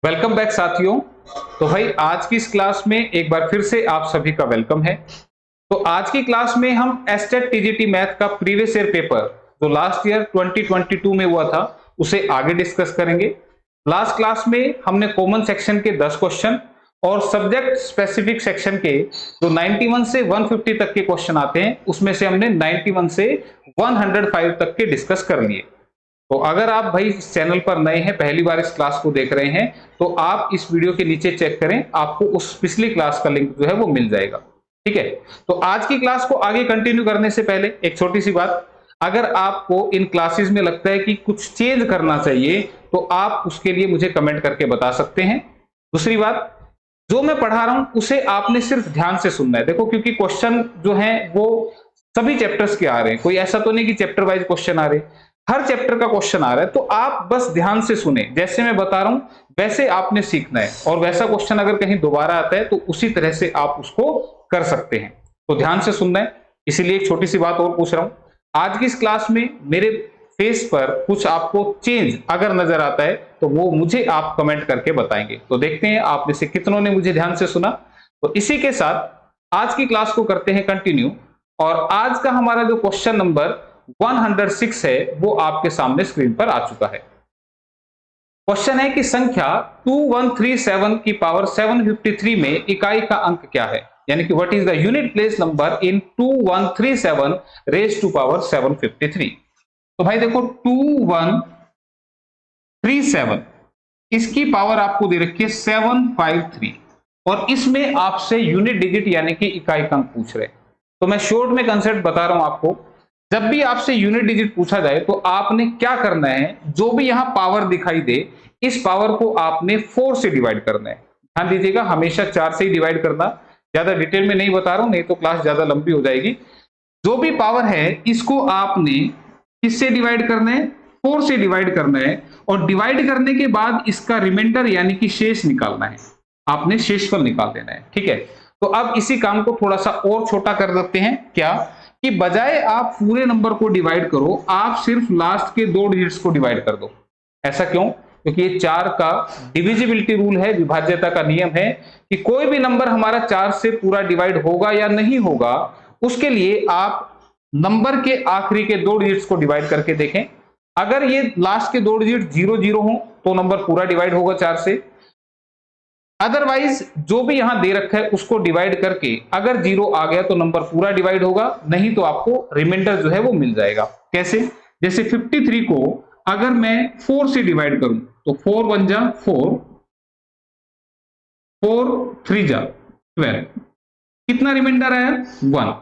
Welcome back साथियों। तो भाई आज की इस क्लास में एक बार फिर से आप सभी का वेलकम है। तो आज की क्लास में हम एस्टेट टीजीटी मैथ का प्रीवियस ईयर पेपर जो लास्ट ईयर 2022 में हुआ था उसे आगे डिस्कस करेंगे। लास्ट क्लास में हमने कॉमन सेक्शन के 10 क्वेश्चन और सब्जेक्ट स्पेसिफिक सेक्शन के जो 91 से 150 तक के क्वेश्चन आते हैं उसमें से हमने 91 से 105 तक के डिस्कस कर लिए। तो अगर आप भाई इस चैनल पर नए हैं, पहली बार इस क्लास को देख रहे हैं, तो आप इस वीडियो के नीचे चेक करें, आपको उस पिछली क्लास का लिंक जो है वो मिल जाएगा। ठीक है। तो आज की क्लास को आगे कंटिन्यू करने से पहले एक छोटी सी बात, अगर आपको इन क्लासेस में लगता है कि कुछ चेंज करना चाहिए तो आप उसके लिए मुझे कमेंट करके बता सकते हैं। दूसरी बात, जो मैं पढ़ा रहा हूं उसे आपने सिर्फ ध्यान से सुनना है। देखो, क्योंकि क्वेश्चन जो है वो सभी चैप्टर्स के आ रहे हैं, कोई ऐसा तो नहीं कि चैप्टर वाइज क्वेश्चन आ रहे, हर चैप्टर का क्वेश्चन आ रहा है। तो आप बस ध्यान से सुने, जैसे मैं बता रहा हूं वैसे आपने सीखना है, और वैसा क्वेश्चन अगर कहीं दोबारा आता है तो उसी तरह से आप उसको कर सकते हैं। तो ध्यान से सुनना है। इसीलिए एक छोटी सी बात और पूछ रहा हूं, आज की इस क्लास में मेरे फेस पर कुछ आपको चेंज अगर नजर आता है तो वो मुझे आप कमेंट करके बताएंगे। तो देखते हैं आप में से कितनों ने मुझे ध्यान से सुना। तो इसी के साथ आज की क्लास को करते हैं कंटिन्यू, और आज का हमारा जो क्वेश्चन नंबर 106 है वो आपके सामने स्क्रीन पर आ चुका है। क्वेश्चन है कि संख्या 2137 की पावर 753 में इकाई का अंक क्या है, यानी कि what is the unit place number in 2137 raise to power 753। तो भाई देखो, 2137 इसकी पावर आपको दे रखी है 753, और इसमें आपसे यूनिट डिजिट यानी कि इकाई का अंक पूछ रहे हैं। तो मैं शॉर्ट में कंसेप्ट बता रहा हूं आपको। जब भी आपसे यूनिट डिजिट पूछा जाए तो आपने क्या करना है, जो भी यहां पावर दिखाई दे इस पावर को आपने 4 से डिवाइड करना है। ध्यान दीजिएगा, हमेशा 4 से ही डिवाइड करना। ज्यादा डिटेल में नहीं बता रहा हूं, नहीं तो क्लास ज्यादा लंबी हो जाएगी। जो भी पावर है इसको आपने किससे डिवाइड करना है, 4 से डिवाइड करना है, और डिवाइड करने के बाद इसका रिमाइंडर यानी कि शेष निकालना है। आपने शेषफल निकाल देना है। ठीक है। तो अब इसी काम को थोड़ा सा और छोटा कर देते हैं। क्या कि बजाय आप पूरे नंबर को डिवाइड करो, आप सिर्फ लास्ट के 2 डिजिट्स को डिवाइड कर दो। ऐसा क्यों? क्योंकि ये 4 का डिविजिबिलिटी रूल है, विभाज्यता का नियम है कि कोई भी नंबर हमारा 4 से पूरा डिवाइड होगा या नहीं होगा, उसके लिए आप नंबर के आखिरी के 2 डिजिट्स को डिवाइड करके देखें। अगर ये लास्ट के 2 डिजिट 0 0 हो तो नंबर पूरा डिवाइड होगा 4 से। अदरवाइज जो भी यहां दे रखा है उसको डिवाइड करके अगर 0 आ गया तो नंबर पूरा डिवाइड होगा, नहीं तो आपको रिमाइंडर जो है वो मिल जाएगा। कैसे? जैसे 53 को अगर मैं 4 से डिवाइड करूं तो 4 1 जा 4, 4 3 जा 12, कितना रिमाइंडर आया? 1।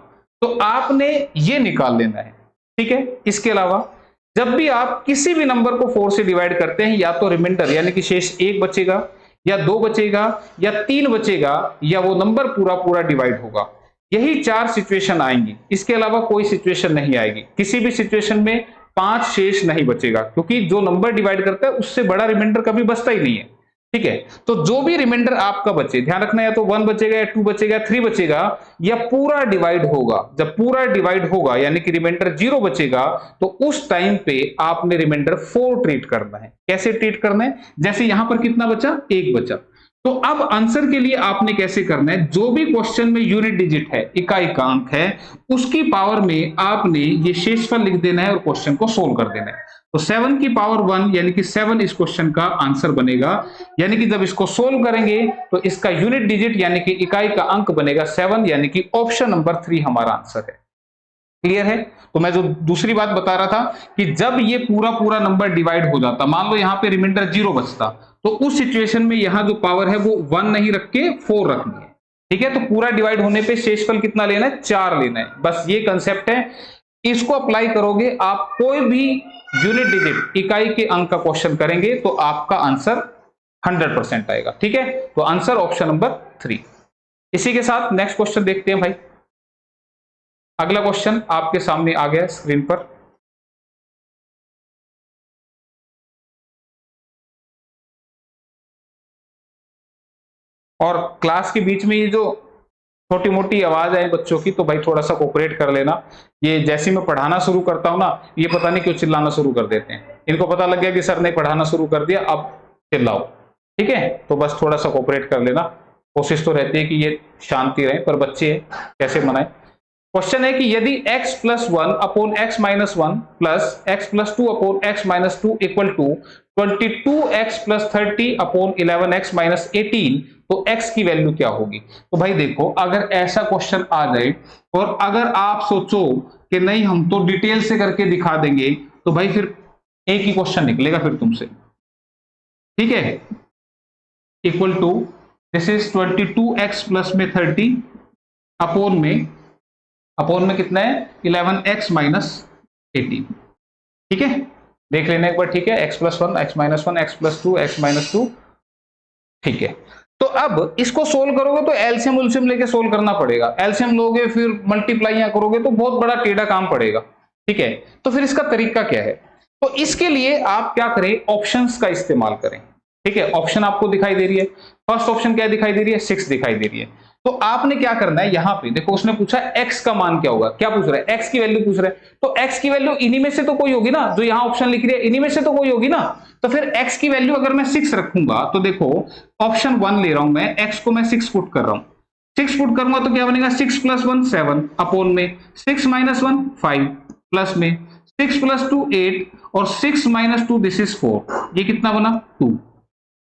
तो आपने ये निकाल लेना है। ठीक है। इसके अलावा जब भी आप किसी भी नंबर को 4 से डिवाइड करते हैं, या तो रिमाइंडर यानी कि शेष 1 बचेगा, या 2 बचेगा, या 3 बचेगा, या वो नंबर पूरा पूरा डिवाइड होगा। यही 4 सिचुएशन आएंगी, इसके अलावा कोई सिचुएशन नहीं आएगी। किसी भी सिचुएशन में 5 शेष नहीं बचेगा, क्योंकि जो नंबर डिवाइड करता है उससे बड़ा रिमाइंडर कभी बचता ही नहीं है। ठीक है। तो जो भी रिमाइंडर आपका बचे, ध्यान रखना, या तो 1 बचेगा, या 2 बचेगा, 3 बचेगा, या पूरा डिवाइड होगा। जब पूरा डिवाइड होगा यानी कि रिमाइंडर 0 बचेगा, तो उस टाइम पे आपने रिमाइंडर 4 ट्रीट करना है। कैसे ट्रीट करना है? जैसे यहां पर कितना बचा? 1 बचा। तो अब आंसर के लिए आपने कैसे करना है, जो भी क्वेश्चन में यूनिट डिजिट है, इकाई का अंक है, उसकी पावर में आपने ये शेषफल लिख देना है और क्वेश्चन को सोल्व कर देना है। तो 7 की पावर 1 यानी कि 7 इस क्वेश्चन का आंसर बनेगा। यानी कि जब इसको सोल्व करेंगे तो इसका यूनिट डिजिट यानी कि इकाई का अंक बनेगा 7, यानी कि ऑप्शन नंबर 3 हमारा आंसर है। क्लियर है? तो मैं जो दूसरी बात बता रहा था कि जब ये पूरा पूरा नंबर डिवाइड हो जाता, मान लो यहां पे रिमाइंडर 0 बचता, तो उस सिचुएशन में यहां जो पावर है वो 1 नहीं रख के 4 रखनी है। ठीक है। तो पूरा डिवाइड होने पे शेषफल कितना लेना है? 4 लेना है। बस ये कंसेप्ट है। इसको अप्लाई करोगे, आप कोई भी यूनिट डिजिट इकाई के अंक का क्वेश्चन करेंगे तो आपका आंसर 100% आएगा। ठीक है। तो आंसर ऑप्शन नंबर 3। इसी के साथ नेक्स्ट क्वेश्चन देखते हैं भाई। अगला क्वेश्चन आपके सामने आ गया स्क्रीन पर। और क्लास के बीच में ये जो छोटी मोटी आवाज है बच्चों की, तो भाई थोड़ा सा कोऑपरेट कर लेना। ये जैसे मैं पढ़ाना शुरू करता हूं ना, ये पता नहीं क्यों चिल्लाना शुरू कर देते हैं। इनको पता लग गया कि सर ने पढ़ाना शुरू कर दिया, अब चिल्लाओ। ठीक है, तो बस थोड़ा सा कोऑपरेट कर लेना। कोशिश तो रहती है कि ये शांति रहे, पर बच्चे कैसे मनाए। क्वेश्चन है कि यदि x plus one upon x minus one plus x plus two upon x minus two equal to 22x plus 30 upon 11x minus 18, तो x की वैल्यू क्या होगी। तो भाई देखो, अगर ऐसा क्वेश्चन आ जाए और अगर आप सोचो कि नहीं हम तो डिटेल से करके दिखा देंगे, तो भाई फिर एक ही क्वेश्चन निकलेगा फिर तुमसे, ठीक है। Equal to this is 22x plus में 30 अपॉन में कितना है 11x माइनस 18, ठीक है। देख लेना एक बार, ठीक है। x plus one, x minus one, x plus to, x minus to, ठीक है। तो अब इसको सोल्व करोगे तो एलसीएम उलसीएम लेके सोल्व करना पड़ेगा। एलसीएम लोगे फिर मल्टीप्लाई करोगे तो बहुत बड़ा टेढ़ा काम पड़ेगा, ठीक है। तो फिर इसका तरीका क्या है, तो इसके लिए आप क्या करें, ऑप्शंस का इस्तेमाल करें, ठीक है। ऑप्शन आपको दिखाई दे रही है, फर्स्ट ऑप्शन क्या दिखाई दे रही है, 6 दिखाई दे रही है। तो आपने क्या करना है, यहां पे देखो उसने पूछा x का मान क्या होगा, क्या पूछ रहा है, x की वैल्यू पूछ रहा है। तो x की वैल्यू इन्हीं में से तो कोई होगी ना, जो यहां ऑप्शन लिख रही है इन्हीं में से तो कोई होगी ना। तो फिर x की वैल्यू अगर मैं 6 रखूंगा, तो देखो ऑप्शन 1 ले रहा हूं मैं, x को मैं 6 पुट कर रहा हूं, 6 पुट करूंगा तो क्या बनेगा, 6 प्लस 1 7 अपॉन में 6 माइनस 1 5 प्लस में 6 प्लस 2 8 और 6 माइनस 2 दिस इज 4, ये कितना बना 2,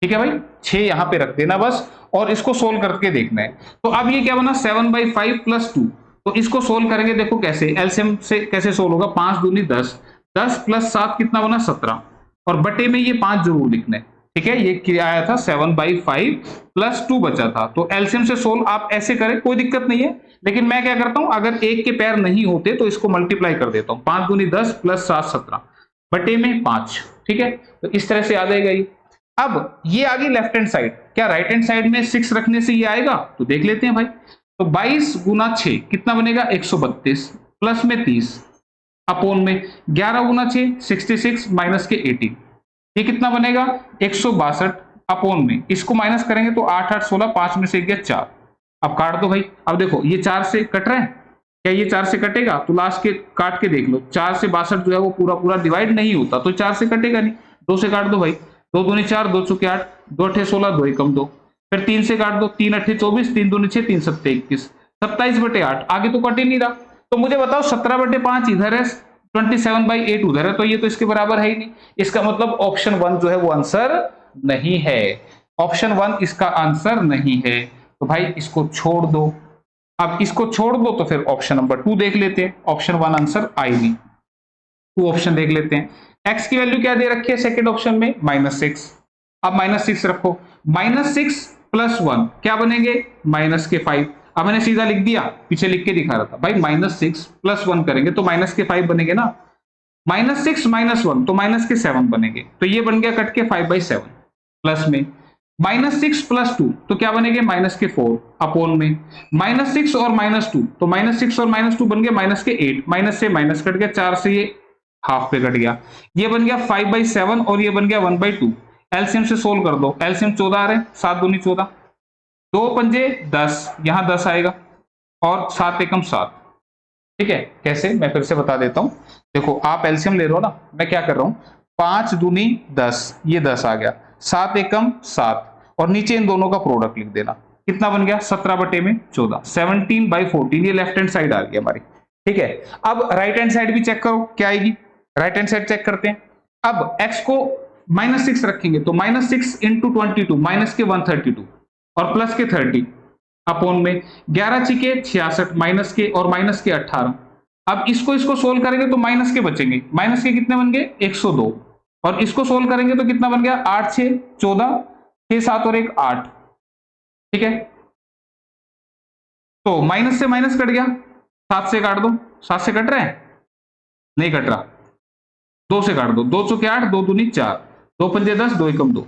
ठीक है भाई। 6 यहां पे रख देना बस, और इसको सोल्व करके देखना है। तो अब ये क्या बना 7/5 प्लस 2, तो इसको सोल्व करेंगे, देखो कैसे, एलसीएम से कैसे सोल्व होगा, 5 दूनी 10, 10 प्लस 7 कितना बना 17, और बटे में ये 5 जरूर लिखना है, ठीक है। ये क्या आया था 7/5 प्लस 2 बचा था। तो एलसीएम से सोल्व आप ऐसे करें, कोई दिक्कत नहीं है, लेकिन मैं क्या करता हूं, अगर एक के पैर नहीं होते तो इसको मल्टीप्लाई कर देता हूं, 5 दूनी 10 प्लस 7 17 बटे में 5, ठीक है। तो इस तरह से आ जाएगा ये। अब ये आ गई लेफ्ट हैंड साइड, क्या राइट हैंड साइड में 6 रखने से ये आएगा, तो देख लेते हैं भाई। तो 22 गुना 6 कितना बनेगा 132 प्लस में 30 अपॉन में 11 गुना 6 66 माइनस के 18, ये कितना बनेगा 162 अपॉन में, इसको माइनस करेंगे तो 8 8 16, 5 में से गया 4, अब काट दो भाई। अब देखो ये 4 से कट रहा है, क्या ये 4 से कटेगा, तो लास्ट के काट के देख लो, 4 से 62 जो है वो पूरा पूरा डिवाइड नहीं होता, तो 4 से कटेगा नहीं, 2 से काट दो भाई, 2 दूनी 4, 2 चौके 8, 2 अठे 16, 2 एकम 2, फिर 3 से काट दो, 3 अठे 24, 3 दूनी 6, 3 सत्ते 21, 27/8, आगे तो कट ही नहीं रहा। तो मुझे बताओ 17/5 इधर है, 27/8 उधर है, तो ये तो इसके बराबर है ही नहीं। इसका मतलब ऑप्शन 1 जो है वो आंसर नहीं है, ऑप्शन 1 इसका आंसर नहीं है। तो भाई इसको छोड़ दो, अब इसको छोड़ दो तो फिर ऑप्शन नंबर 2 देख लेते हैं, ऑप्शन 1 आंसर आई नहीं, 2 ऑप्शन देख लेते हैं। x की वैल्यू क्या दे रखी है सेकंड ऑप्शन में -6, अब -6 रखो, -6 प्लस 1 क्या बनेंगे -5, अब मैंने सीधा लिख दिया, पीछे लिख के दिखा रहा था भाई, -6 प्लस 1 करेंगे तो -5 बनेंगे ना, -6 -1 तो -7 बनेंगे, तो ये बन गया कट के 5/7 प्लस में -6 प्लस 2 तो क्या बनेंगे -4 अपॉन में -6 और -2 तो -6 और -2 बन गया -8, माइनस से माइनस कट गया, 4 से ये हाफ पे कट गया, ये बन गया 5/7 और ये बन गया 1/2। एलसीएम से सोल्व कर दो, एलसीएम 14 आ रहे हैं, 7 दूनी 14, 2 पंजे 10, यहां 10 आएगा और 7 एकम 7, ठीक है। कैसे, मैं फिर से बता देता हूं, देखो आप एलसीएम ले रहे हो ना, मैं क्या कर रहा हूं, 5 दूनी 10, ये 10 आ गया, 7 एकम 7 और नीचे इन दोनों का प्रोडक्ट लिख देना, कितना बन गया 17/14, 17/14, ये लेफ्ट हैंड साइड आ गई हमारी, ठीक है। अब राइट हैंड साइड भी चेक करो क्या आएगी, राइट हैंड साइड चेक करते हैं। अब x को -6 रखेंगे तो -6 इंटू 22 माइनस के 132 और प्लस के 30 अपॉन में 11 छिके 66 माइनस के और माइनस के 18। अब इसको सोल्व करेंगे तो माइनस के बचेंगे, माइनस के कितने बन गए 102, और इसको सोल्व करेंगे तो कितना बन गया 8 6 14, 6 7 और 1 8, ठीक है। तो माइनस से माइनस कट गया, 7 से काट दो, 7 से कट रहे हैं, नहीं कट रहा, 2 से काट दो, 2 चौके 8, 2 दूनी 4, 2 पंजे 10, 2 एकम 2,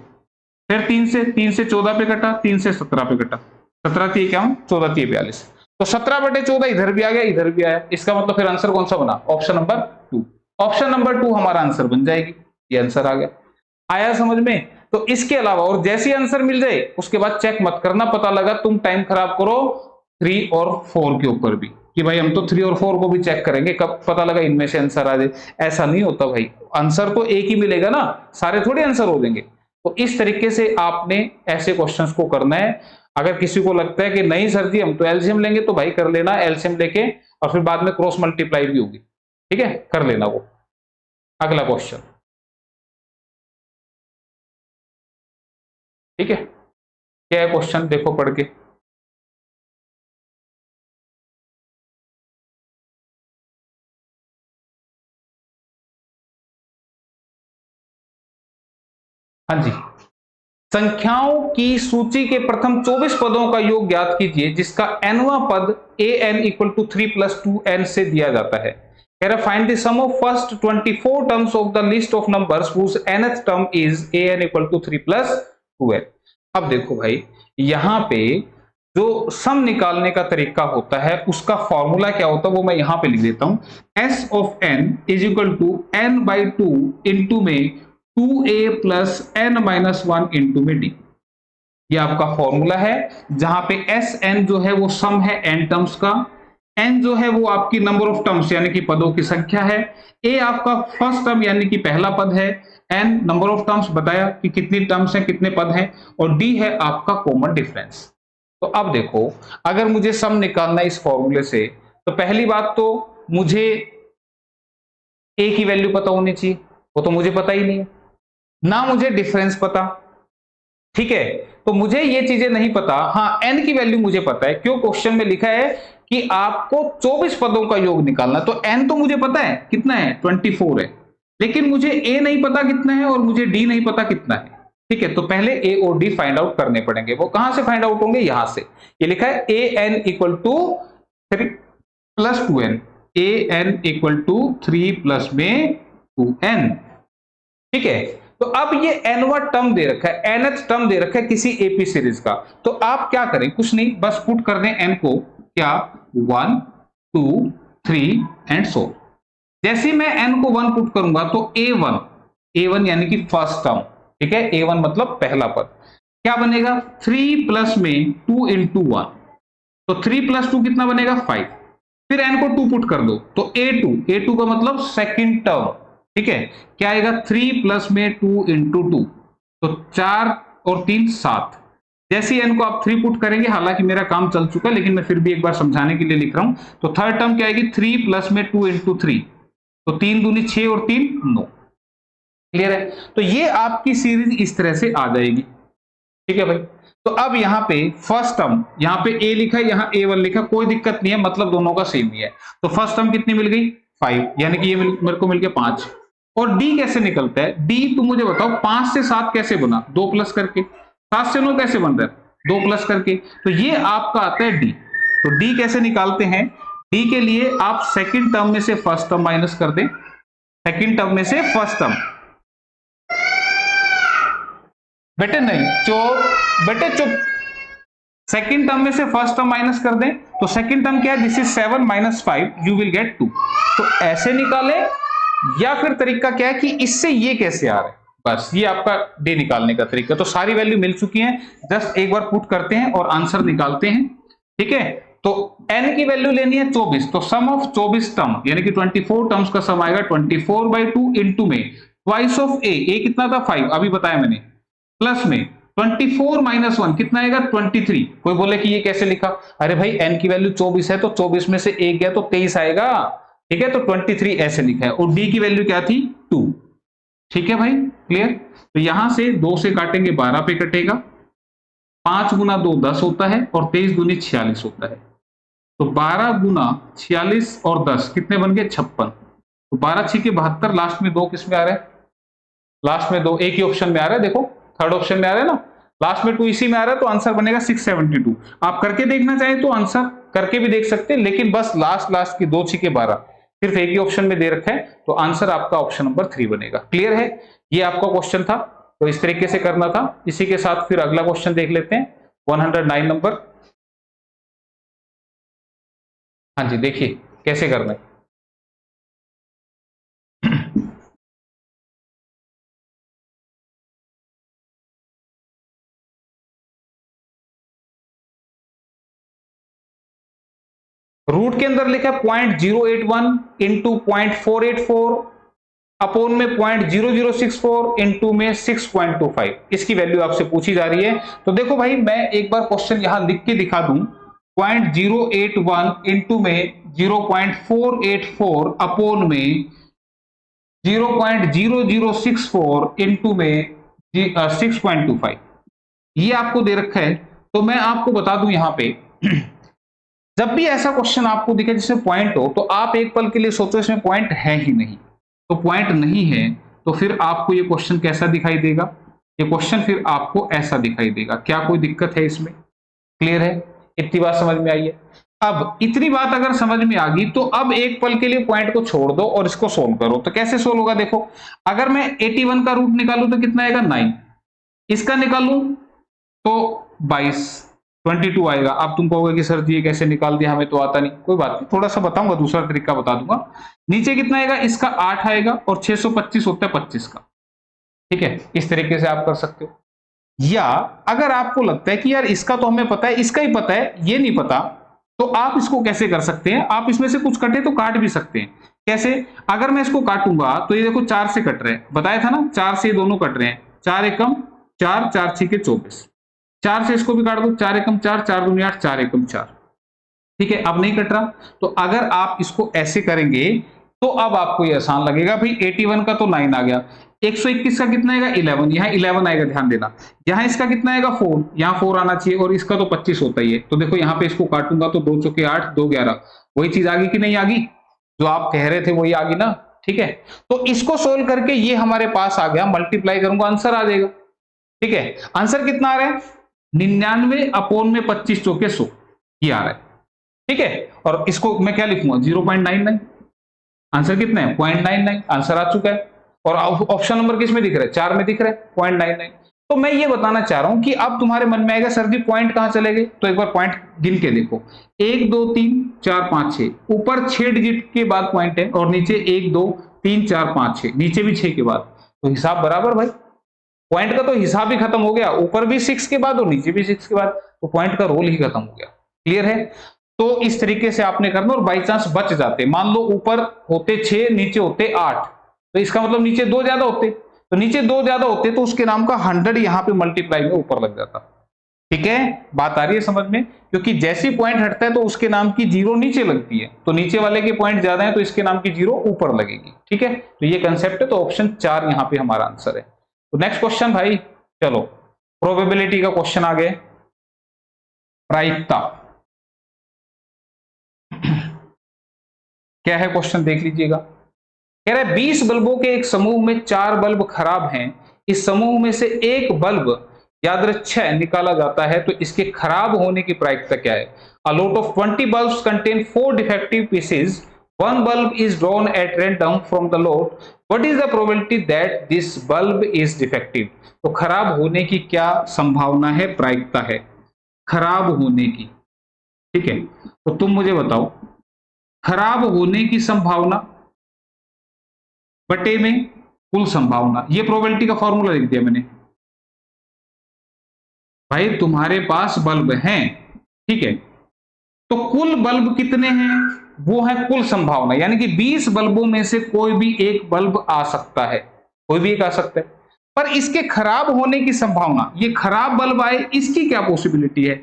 फिर 3 से 14 पे कटा, 3 से 17 पे कटा, 17 3 क्या 14 3 42, तो 17/14 इधर भी आ गया, इधर भी आया, इसका मतलब फिर आंसर कौन सा बना, ऑप्शन नंबर 2, ऑप्शन नंबर 2 हमारा आंसर बन जाएगी, ये आंसर आ गया। आया समझ में। तो इसके अलावा और जैसे आंसर मिल जाए उसके बाद चेक मत करना, पता लगा तुम टाइम खराब करो 3 और 4 के ऊपर भी, कि भाई हम तो 3 और 4 को भी चेक करेंगे, कब पता लगा इनमें से आंसर आ जाए, ऐसा नहीं होता भाई, आंसर तो एक ही मिलेगा ना, सारे थोड़े आंसर हो देंगे। तो इस तरीके से आपने ऐसे क्वेश्चंस को करना है। अगर किसी को लगता है कि नहीं सर जी हम तो एलसीएम लेंगे, तो भाई कर लेना एलसीएम लेके, और फिर बाद में क्रॉस मल्टीप्लाई भी होगी, ठीक है, कर लेना वो। अगला क्वेश्चन, ठीक है, क्या है क्वेश्चन देखो पढ़ के। हाँ जी, संख्याओं की सूची के प्रथम 24 पदों का योग ज्ञात कीजिए जिसका nवां पद an equal to 3 plus 2n से दिया जाता है। कह रहा find the sum of first 24 terms of the list of numbers whose nth term is an equal to 3 plus 2n। अब देखो भाई, यहां पे जो सम निकालने का तरीका होता है उसका फॉर्मूला क्या होता है वो मैं यहां पे लिख देता हूं। s of n is equal to n by 2 into में 2a plus n minus 1 into में d। ये आपका फॉर्मूला है, जहां पे एस एन जो है वो सम है n टर्म्स का, n जो है वो आपकी नंबर ऑफ टर्म्स यानी कि पदों की संख्या है, a आपका फर्स्ट टर्म यानी कि पहला पद है, n नंबर ऑफ टर्म्स बताया कि कितनी टर्म्स हैं कितने पद हैं, और d है आपका कॉमन डिफरेंस। तो अब देखो, अगर मुझे सम निकालना है इस फॉर्मूले से, तो पहली बात तो मुझे a की वैल्यू पता होनी चाहिए, वो तो मुझे पता ही नहीं है, ना मुझे डिफरेंस पता, ठीक है, तो मुझे ये चीजें नहीं पता। हाँ, n की वैल्यू मुझे पता है, क्यों, क्वेश्चन में लिखा है कि आपको 24 पदों का योग निकालना, तो n तो मुझे पता है कितना है, 24 है, लेकिन मुझे a नहीं पता कितना है और मुझे d नहीं पता कितना है, ठीक है। तो पहले a और d फाइंड आउट करने पड़ेंगे। वो कहां से फाइंड आउट होंगे, यहां से। ये लिखा है an equal to 3 plus 2n, an equal to 3 plus में 2n, ठीक है। तो अब ये nवां टर्म दे रखा है, nth टर्म दे रखा है किसी एपी सीरीज का, तो आप क्या करें, कुछ नहीं, बस पुट कर दें n को, क्या 1 2 3 एंड सो। जैसे ही मैं n को 1 पुट करूंगा तो a1 यानी कि फर्स्ट टर्म, ठीक है, a1 मतलब पहला पद, क्या बनेगा 3 प्लस में 2 इंटू 1, तो 3 प्लस 2 कितना बनेगा 5। फिर n को 2 पुट कर दो तो a2 का मतलब सेकंड टर्म, ठीक है, क्या आएगा 3 प्लस में 2 इंटू 2, तो 4 और 3 7। जैसे n को आप 3 पुट करेंगे, हालांकि मेरा काम चल चुका है लेकिन मैं फिर भी एक बार समझाने के लिए लिख रहा हूं, तो थर्ड टर्म क्या आएगी 3 प्लस में 2 इंटू 3, तो 3 दूनी 6 और 3 9। क्लियर है, तो ये आपकी सीरीज इस तरह से आ जाएगी, ठीक है भाई। तो अब यहाँ पे फर्स्ट टर्म, यहाँ पे a लिखा है, यहाँ a1 लिखा, कोई दिक्कत नहीं है, मतलब दोनों का सेम ही है। तो फर्स्ट टर्म कितनी मिल गई 5, यानी कि ये मेरे को मिल गया 5। और d कैसे निकलता है, d तुम मुझे बताओ 5 से 7 कैसे बना, 2 प्लस करके, 7 से 9 कैसे बन रहा है 2 प्लस करके, तो ये आपका आता है d। तो d कैसे निकालते हैं, d के लिए आप सेकंड टर्म में से फर्स्ट टर्म माइनस कर दें, सेकंड टर्म में से फर्स्ट टर्म, बेटे नहीं चुप, बेटे चुप, सेकंड टर्म में से फर्स्ट टर्म माइनस कर दें, तो सेकंड टर्म क्या है, this is 7 minus 5 you will get 2। तो ऐसे निकाले, या फिर तरीका क्या है कि इससे ये कैसे आ रहा है, बस ये आपका डे निकालने का तरीका। तो सारी वैल्यू मिल चुकी है, जस्ट एक बार पुट करते हैं और आंसर निकालते हैं, ठीक है। तो n की वैल्यू लेनी है 24, तो सम ऑफ 24 टर्म यानी कि 24 टर्म्स का सम आएगा 24 बाई 2 इंटू में ट्वाइस ऑफ a कितना था 5, अभी बताया मैंने, प्लस में 24 माइनस 1 कितना आएगा 23। कोई बोले कि ये कैसे लिखा, अरे भाई n की वैल्यू 24 है तो 24 में से 1 गया तो 23 आएगा, ठीक है, तो 23 ऐसे लिखा है। और d की वैल्यू क्या थी 2, ठीक है भाई, क्लियर। तो यहां से 2 से काटेंगे 12 पे कटेगा, 5 गुना 2 10 होता है और 23 दूनी 46 होता है, तो 12 गुना 46 और 10 कितने बन गए 56। तो 12 6 के 72, लास्ट में 2 किस में आ रहा है, लास्ट में 2 एक ही ऑप्शन में आ रहा है, देखो थर्ड ऑप्शन में आ रहा है ना, लास्ट में 2 इसी में आ रहा है, तो आंसर बनेगा 672। आप करके देखना चाहें तो आंसर करके भी देख सकते हैं, लेकिन बस लास्ट की 2 6 12 सिर्फ एक ही ऑप्शन में दे रखा है, तो आंसर आपका ऑप्शन नंबर 3 बनेगा। क्लियर है, ये आपका क्वेश्चन था, तो इस तरीके से करना था। इसी के साथ फिर अगला क्वेश्चन देख लेते हैं, 109 नंबर। हाँ जी, देखिए कैसे करना है। रूट के अंदर लिखा है 0.081 इंटू 0.484 अपोन में 0.0064 इंटू में 6.25, इसकी वैल्यू आपसे पूछी जा रही है। तो देखो भाई, मैं एक बार क्वेश्चन यहां लिख के दिखा दूं, 0.081 इंटू में 0.484 अपोन में 0.0064 इंटू में 6.25, ये आपको दे रखा है। तो मैं आपको बता दूं यहां पे, जब भी ऐसा क्वेश्चन आपको दिखे जिसमें पॉइंट हो, तो आप एक पल के लिए सोचो इसमें पॉइंट है ही नहीं। तो पॉइंट नहीं है तो फिर आपको ये क्वेश्चन कैसा दिखाई देगा? ये क्वेश्चन फिर आपको ऐसा दिखाई देगा। क्या कोई दिक्कत है इसमें? क्लियर है? इतनी बात समझ में आई है? अब इतनी बात अगर समझ में आ गई, तो अब एक पल के लिए पॉइंट को छोड़ दो और इसको सोल्व करो। तो कैसे सोल्व होगा? देखो, अगर मैं 81 का रूट निकालूं तो कितना आएगा? 9। इसका निकालूं तो 22 आएगा। अब तुम कहोगे कि सर जी ये कैसे निकाल दिया, हमें तो आता नहीं। कोई बात नहीं, थोड़ा सा बताऊंगा, दूसरा तरीका बता दूंगा। नीचे कितना आएगा? इसका 8 आएगा और 625 होता है 25 का। ठीक है, इस तरीके से आप कर सकते हो। या अगर आपको लगता है कि यार इसका तो हमें पता है, इसका ही पता है, ये नहीं पता, तो आप इसको कैसे कर सकते हैं? आप इसमें से कुछ कटे तो काट भी सकते हैं। कैसे? अगर मैं इसको काटूंगा तो ये देखो 4 से कट रहे हैं, बताया था ना, 4 से ये दोनों कट रहे हैं। 4 एकम 4, 4 6 24, 4 से इसको भी काट दो, 4 एकम 4, 4 दूनी 8, 4 एकम 4। ठीक है, अब नहीं कट रहा। तो अगर आप इसको ऐसे करेंगे तो अब आपको ये आसान लगेगा। भाई 81 का तो 9 आ गया, 121 का कितना आएगा? 11, यहाँ 11 आएगा, ध्यान देना। यहाँ इसका कितना आएगा? 4, यहाँ 4 आना चाहिए, और इसका तो 25 होता ही है। तो देखो यहाँ पे इसको काटूंगा तो 2 चौके 8, 2 11, वही चीज आ गई कि नहीं आ गई? जो आप कह रहे थे वही आ गई ना। ठीक है, तो इसको सोल्व करके ये हमारे पास आ गया, मल्टीप्लाई करूंगा आंसर आ जाएगा। ठीक है, आंसर कितना आ रहा है? 99 अपोन में 25 चौके 100, ये आ रहा है। ठीक है, और इसको मैं क्या लिखूंगा? 0.99। आंसर कितना है? 0.99, आंसर आ चुका है। और ऑप्शन नंबर किस में दिख रहा है? 4 में दिख रहा है, 0.99। तो मैं ये बताना चाह रहा हूं कि अब तुम्हारे मन में आएगा सर जी पॉइंट कहां चले गए? तो एक बार पॉइंट गिन के देखो, 1 2 3 4 5 6, ऊपर 6 डिजिट के बाद पॉइंट है, और नीचे 1 2 3 4 5 6, नीचे भी 6 के बाद। तो हिसाब बराबर भाई, पॉइंट का तो हिसाब ही खत्म हो गया, ऊपर भी 6 के बाद और नीचे भी 6 के बाद, तो पॉइंट का रोल ही खत्म हो गया। क्लियर है? तो इस तरीके से आपने करना, और बाई चांस बच जाते, मान लो ऊपर होते 6 नीचे होते 8, तो इसका मतलब नीचे 2 ज्यादा होते, तो नीचे 2 ज्यादा होते तो उसके नाम का 100 यहां पे मल्टीप्लाई में ऊपर लग जाता। ठीक है, बात आ रही है समझ में? क्योंकि जैसी पॉइंट हटता है तो उसके नाम की 0 नीचे लगती है, तो नीचे वाले के पॉइंट ज्यादा है तो इसके नाम की 0 ऊपर लगेगी। ठीक है, तो ये कंसेप्ट है। तो ऑप्शन 4 यहां पे हमारा आंसर है। तो नेक्स्ट क्वेश्चन भाई, चलो प्रोबेबिलिटी का क्वेश्चन आ गया, प्रायिकता। क्या है क्वेश्चन, देख लीजिएगा। कह रहा है 20 बल्बों के एक समूह में 4 बल्ब खराब हैं, इस समूह में से एक बल्ब यादृच्छिक निकाला जाता है, तो इसके खराब होने की प्रायिकता क्या है? A lot of 20 bulbs contain 4 defective pieces. One bulb is drawn at random from the lot. What is the probability that this bulb is defective? तो खराब होने की क्या संभावना है, प्रायिकता है खराब होने की। ठीक है, तो तुम मुझे बताओ, खराब होने की संभावना बटे में कुल संभावना, ये प्रोबेबिलिटी का फॉर्मूला लिख दिया मैंने। भाई तुम्हारे पास बल्ब हैं, ठीक है, तो कुल बल्ब कितने हैं? वो है कुल संभावना, यानी कि 20 बल्बों में से कोई भी एक बल्ब आ सकता है, कोई भी एक आ सकता है। पर इसके खराब होने की संभावना, ये खराब बल्ब आए, इसकी क्या पॉसिबिलिटी है?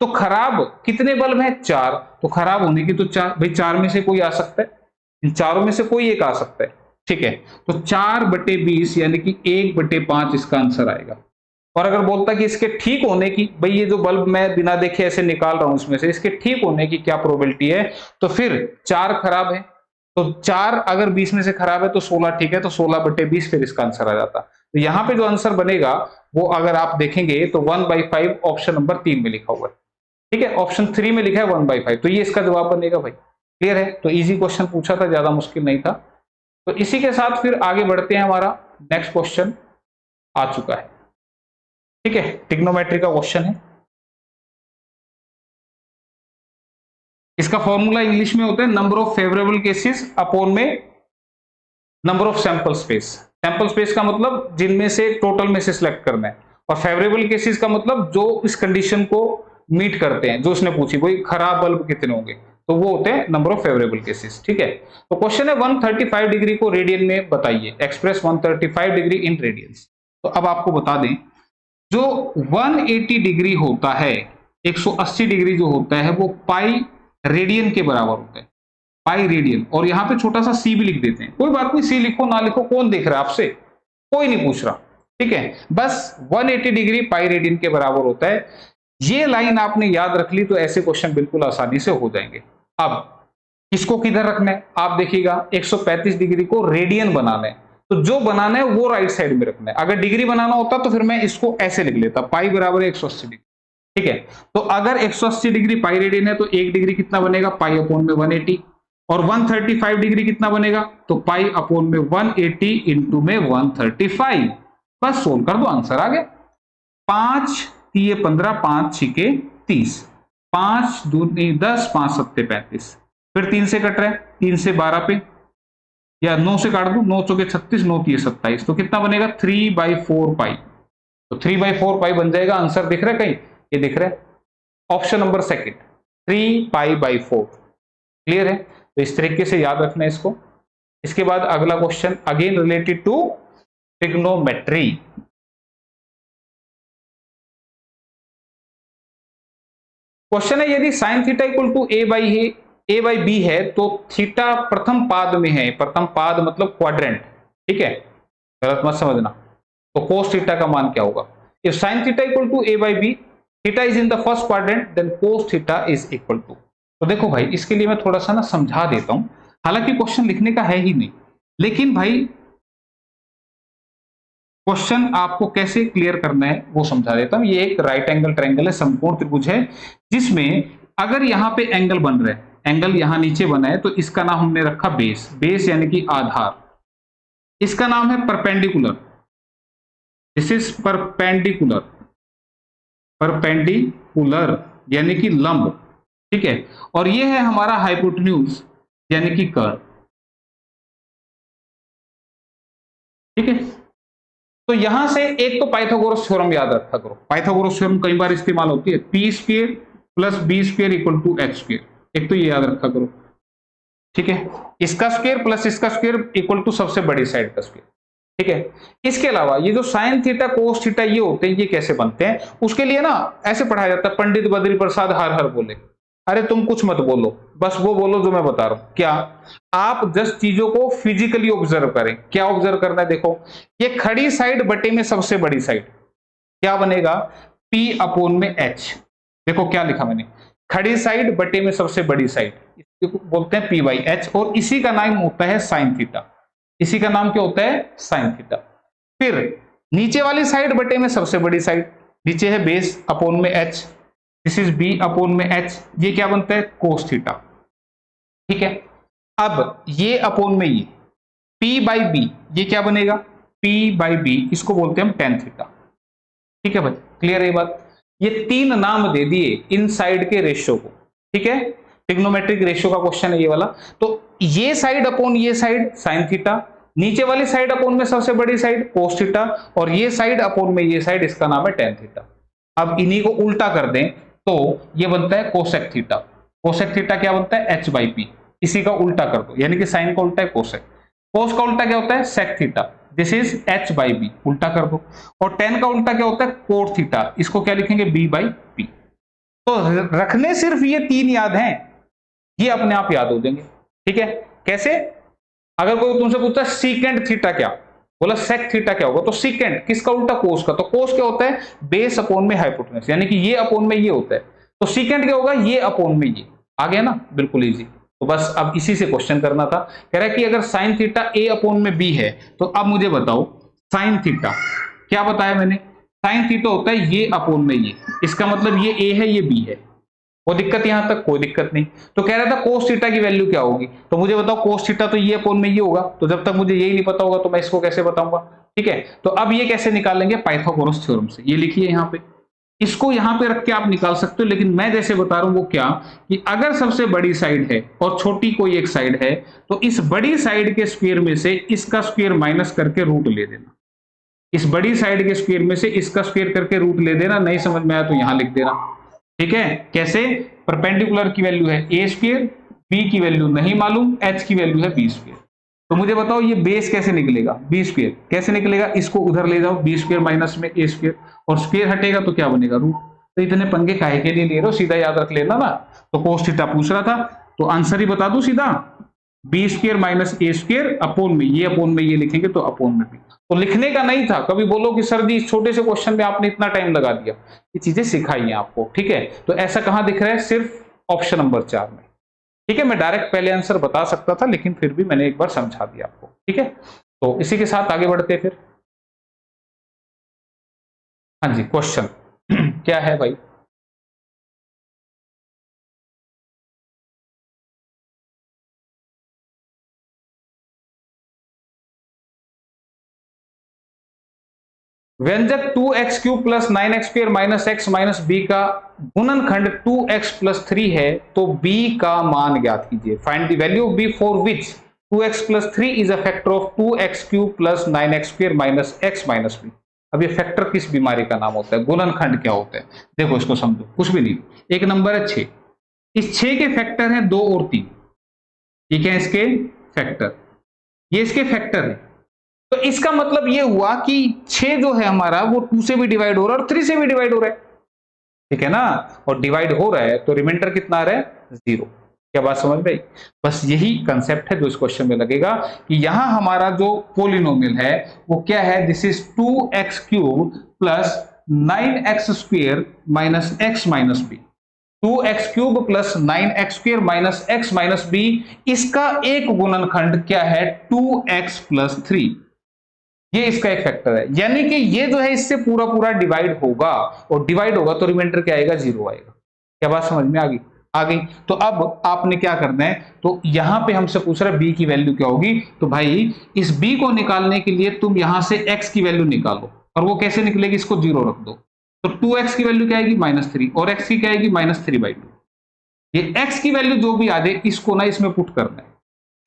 तो खराब कितने बल्ब हैं? 4, तो खराब होने की तो 4, भाई 4 में से कोई आ सकता है, इन चारों में से कोई एक आ सकता है। ठीक है, तो 4/20 यानी कि 1/5 इसका आंसर आएगा। और अगर बोलता कि इसके ठीक होने की, भाई ये जो बल्ब मैं बिना देखे ऐसे निकाल रहा हूं इसमें से, इसके ठीक होने की क्या प्रोबेबिलिटी है? तो फिर 4 खराब है, तो 4 अगर 20 में से खराब है तो 16 ठीक है, तो 16/20 फिर इसका आंसर आ जाता। तो यहां पे जो आंसर बनेगा वो अगर आप देखेंगे तो 1/5 ऑप्शन नंबर 3 में लिखा हुआ है। ठीक है, ऑप्शन 3 में लिखा है 1/5, तो ये इसका जवाब बनेगा भाई। क्लियर है? तो इजी क्वेश्चन पूछा था, ज्यादा मुश्किल नहीं था। तो इसी के साथ फिर आगे बढ़ते हैं, हमारा नेक्स्ट क्वेश्चन आ चुका है। ठीक है, ट्रिग्नोमेट्री का क्वेश्चन है। इसका फॉर्मूला इंग्लिश में होता है number of favourable cases upon में number of sample space. Sample space का मतलब जिनमें से टोटल में से सिलेक्ट करना है, और फेवरेबल केसेस का मतलब जो इस कंडीशन को मीट करते हैं, जो उसने पूछी, वही खराब बल्ब कितने होंगे। तो वो होते हैं नंबर ऑफ फेवरेबल केसेस। ठीक है, तो क्वेश्चन है 135 डिग्री को रेडियन में बताइए, एक्सप्रेस 135 डिग्री इन रेडियंस। तो अब आपको बता दें, जो 180 डिग्री होता है, 180 डिग्री जो होता है वो पाई रेडियन के बराबर होता है, पाई रेडियन। और यहां पे छोटा सा सी भी लिख देते हैं, कोई बात नहीं, सी लिखो ना लिखो, कौन देख रहा है आपसे, कोई नहीं पूछ रहा। ठीक है, बस 180 डिग्री पाई रेडियन के बराबर होता है। ये लाइन आपने याद रख ली तो ऐसे क्वेश्चन बिल्कुल आसानी से हो जाएंगे। अब इसको किधर रखना है, आप देखिएगा 135 डिग्री को रेडियन बनाना है, तो जो बनाना है वो राइट साइड में रखना है। अगर डिग्री बनाना होता तो फिर मैं इसको ऐसे लिख लेता, पाई बराबर 180 डिग्री। ठीक है, तो अगर 180 डिग्री पाई रेडियन है तो 1 डिग्री कितना बनेगा, पाई अपॉन में 180। और 135 डिग्री कितना बनेगा, तो पाई अपॉन में 180 इंटू में 135। बस सोल्व कर दो, आंसर आ गया। 5 3 15, 5 6 30, 5 2 10, 5 7 35, फिर 3 से कट रहा है, 3 से 12 पे, या 9 से काट दो, 9 चौके 36, 9 3 27, तो कितना बनेगा 3/4 पाई। तो 3/4 पाई बन जाएगा। आंसर दिख रहा है कहीं, ये दिख रहा है, ऑप्शन नंबर सेकंड 3π/4। क्लियर है, तो इस तरीके से याद रखना है इसको। इसके बाद अगला question again related to trigonometry. Question है, यदि sign theta equal to a/b है तो थीटा प्रथम पाद में है, प्रथम पाद मतलब क्वाड्रेंट। ठीक है, गलत मत समझना, तो कोस थीटा का मान क्या होगा। If sine theta equal to a/b, theta is in the first quadrant, then cos theta is equal to. तो देखो भाई, इसके लिए मैं थोड़ा सा ना समझा देता हूं, हालांकि क्वेश्चन लिखने का है ही नहीं, लेकिन भाई क्वेश्चन आपको कैसे क्लियर करना है वो समझा देता हूं। ये एक राइट एंगल ट्रायंगल है, समकोण त्रिभुज है, जिसमें अगर यहां पे एंगल बन रहा है, एंगल यहां नीचे बना है, तो इसका नाम हमने रखा बेस। बेस यानी कि आधार, इसका नाम है perpendicular, this is perpendicular, perpendicular यानी कि लंब। ठीक है, और ये है हमारा हाइपोटेन्यूज यानी कि कर्व। ठीक है, तो यहां से एक तो पाइथागोरस थ्योरम याद रखा करो, पाइथागोरस थ्योरम कई बार इस्तेमाल होती है, P square plus B square equal to H square, एक तो ये याद रखा करो। ठीक है, इसका स्क्वायर प्लस इसका स्क्वायर इक्वल टू सबसे बड़ी साइड का स्क्वायर। ठीक है, इसके अलावा ये जो साइन थीटा कोस थीटा ये होते हैं, ये कैसे बनते हैं, उसके लिए ना ऐसे पढ़ाया जाता है, पंडित बद्री प्रसाद हर हर बोले। अरे तुम कुछ मत बोलो, बस वो बोलो जो मैं बता रहा हूं। क्या, आप जस्ट चीजों को फिजिकली ऑब्जर्व करें। क्या ऑब्जर्व करना है, देखो ये खड़ी साइड बटे में सबसे बड़ी साइड क्या बनेगा, P अपॉन में H। देखो क्या लिखा मैंने, खड़ी साइड बटे में सबसे बड़ी साइड, इसको बोलते हैं P/H, और इसी का नाम होता है साइन थीटा। इसी का नाम क्या होता है, साइन थीटा। फिर नीचे वाली साइड बटे में सबसे बड़ी साइड, नीचे है बेस अपॉन में H, this is B upon में H, ये क्या बनता है, कोस थीटा। ठीक है, अब ये अपॉन में ये P/B, ये क्या बनेगा, P/B, इसको बोलते हैं हम टेन थीटा। ठीक है भाई, क्लियर है ये बात। ये तीन नाम दे दिए इन साइड के रेशियो को। ठीक है, ट्रिग्नोमेट्रिक रेशियो का क्वेश्चन है ये वाला। तो ये साइड अपॉन ये साइड साइन थीटा, नीचे वाली साइड अपॉन में सबसे बड़ी साइड कोस थीटा, और ये साइड अपॉन में ये साइड, इसका नाम है टेन थीटा। अब इन्हीं को उल्टा कर दें तो ये बनता है कोसेक थीटा। कोसेक थीटा क्या बनता है, H/P। इसी का उल्टा कर दो, यानी कि साइन का उल्टा है कोसेक, कोस का उल्टा क्या होता है, sec theta, this is H/B, उल्टा कर दो। और टेन का उल्टा क्या होता है, कोट थीटा, इसको क्या लिखेंगे, B/P। तो रखने सिर्फ ये तीन याद हैं, ये अपने आप याद हो जाएंगे। ठीक है, कैसे, अगर कोई तुमसे पूछता है सीकेंट थीटा क्या, बोला सेक थीटा क्या होगा, तो सीकेंट किसका उल्टा, कोस का। तो कोस क्या होता है, बेस अपॉन में हाइपोटेन्यूज, यानी कि ये अपॉन में ये होता है, तो सीकेंट क्या होगा, ये अपॉन में ये। आ गया ना, बिल्कुल इजी। तो बस अब इसी से क्वेश्चन करना था। कह रहा है कि अगर साइन थीटा a अपॉन में b है, तो अब मुझे बताओ साइन थीटा क्या बताया मैंने, साइन थीटा होता है ये अपॉन में ये, इसका मतलब ये a है ये b है। वो दिक्कत यहां तक, कोई दिक्कत नहीं। तो कह रहा था कोस थीटा की वैल्यू क्या होगी, तो मुझे बताओ कोस थीटा तो ये अपॉन में ये होगा, तो जब तक मुझे यही नहीं पता होगा तो मैं इसको कैसे बताऊंगा। ठीक है, तो अब ये कैसे निकालेंगे, पाइथागोरस थ्योरम से। ये लिखिए यहाँ पे, इसको यहां पे रख के आप निकाल सकते हो, लेकिन मैं जैसे बता रहा हूं वो क्या, कि अगर सबसे बड़ी साइड है और छोटी कोई एक साइड है, तो इस बड़ी साइड के स्क्वायर में से इसका स्क्वायर माइनस करके रूट ले देना। इस बड़ी साइड के स्क्वायर में से इसका स्क्वायर करके रूट ले देना। नहीं समझ में आया तो यहां लिख देना। ठीक है, कैसे, परपेंडिकुलर की वैल्यू है a स्क्वायर बी की वैल्यू नहीं मालूम, एच की वैल्यू है बी स्क्वायर। तो मुझे बताओ ये बेस कैसे निकलेगा, बी स्क्वायर कैसे निकलेगा, इसको उधर ले जाओ, बी स्क्वायर माइनस में ए स्क्वायर, और स्क्वायर हटेगा तो क्या बनेगा, रूट। तो इतने पंगे काहे के लिए ले रहे हो, सीधा याद रख लेना ना। तो कोस थीटा पूछ रहा था, तो आंसर ही बता दूं सीधा, बी स्क्वायर माइनस ए स्क्वायर अपोन में ये लिखेंगे तो अपोन में बी। तो लिखने का नहीं था, कभी बोलो कि सर जी इस छोटे से क्वेश्चन में आपने इतना टाइम लगा दिया, ये चीजें सिखाई हैं आपको, ठीक है। तो ऐसा कहां दिख रहा है, सिर्फ ऑप्शन नंबर 4 में, ठीक है। मैं डायरेक्ट पहले आंसर बता सकता था, लेकिन फिर भी मैंने एक बार समझा दिया आपको, ठीक है। तो इसी के साथ आगे बढ़ते फिर। हाँ जी, क्वेश्चन क्या है भाई। व्यंजक 2x cube plus 9x square minus x minus b का गुणनखंड 2x प्लस 3 है, तो b का मान ज्ञात कीजिए। Find the value of b for which 2x plus 3 is a factor of 2x cube plus 9x square minus x minus b. अब ये फैक्टर किस बीमारी का नाम होता है, गुणनखंड क्या होता है, देखो इसको समझो, कुछ भी नहीं। एक नंबर है 6, इस 6 के फैक्टर हैं 2 और 3, ठीक है, इसके फैक्टर, ये इसके फैक्टर है। तो इसका मतलब ये हुआ कि 6 जो है हमारा वो 2 से भी डिवाइड हो रहा है और 3 से भी डिवाइड हो रहा है, ठीक है ना। और डिवाइड हो रहा है तो रिमाइंडर कितना आ रहा है, 0। क्या बात समझ में आई। बस यही कंसेप्ट है जो इस क्वेश्चन में लगेगा, कि यहां हमारा जो पोलिनोमियल है वो क्या है, this is 2x cube plus 9x square minus x minus b. 2x cube plus 9x square minus x minus b, इसका एक गुणनखंड क्या है, 2x प्लस 3। ये इसका एक फैक्टर है, यानी कि ये जो है इससे पूरा पूरा डिवाइड होगा, और डिवाइड होगा तो रिमाइंडर क्या आएगा, 0 आएगा। क्या बात समझ में आ गई। तो अब आपने क्या करना है, तो यहां पे हमसे पूछ रहा है बी की वैल्यू क्या होगी, तो भाई इस बी को निकालने के लिए तुम यहां से एक्स की वैल्यू निकालो, और वो कैसे निकलेगी, इसको 0 रख दो। तो 2x की वैल्यू क्या आएगी, -3, और x की क्या आएगी, -3/2। ये x की वैल्यू जो भी आ जाए इसको ना इसमें पुट करना है।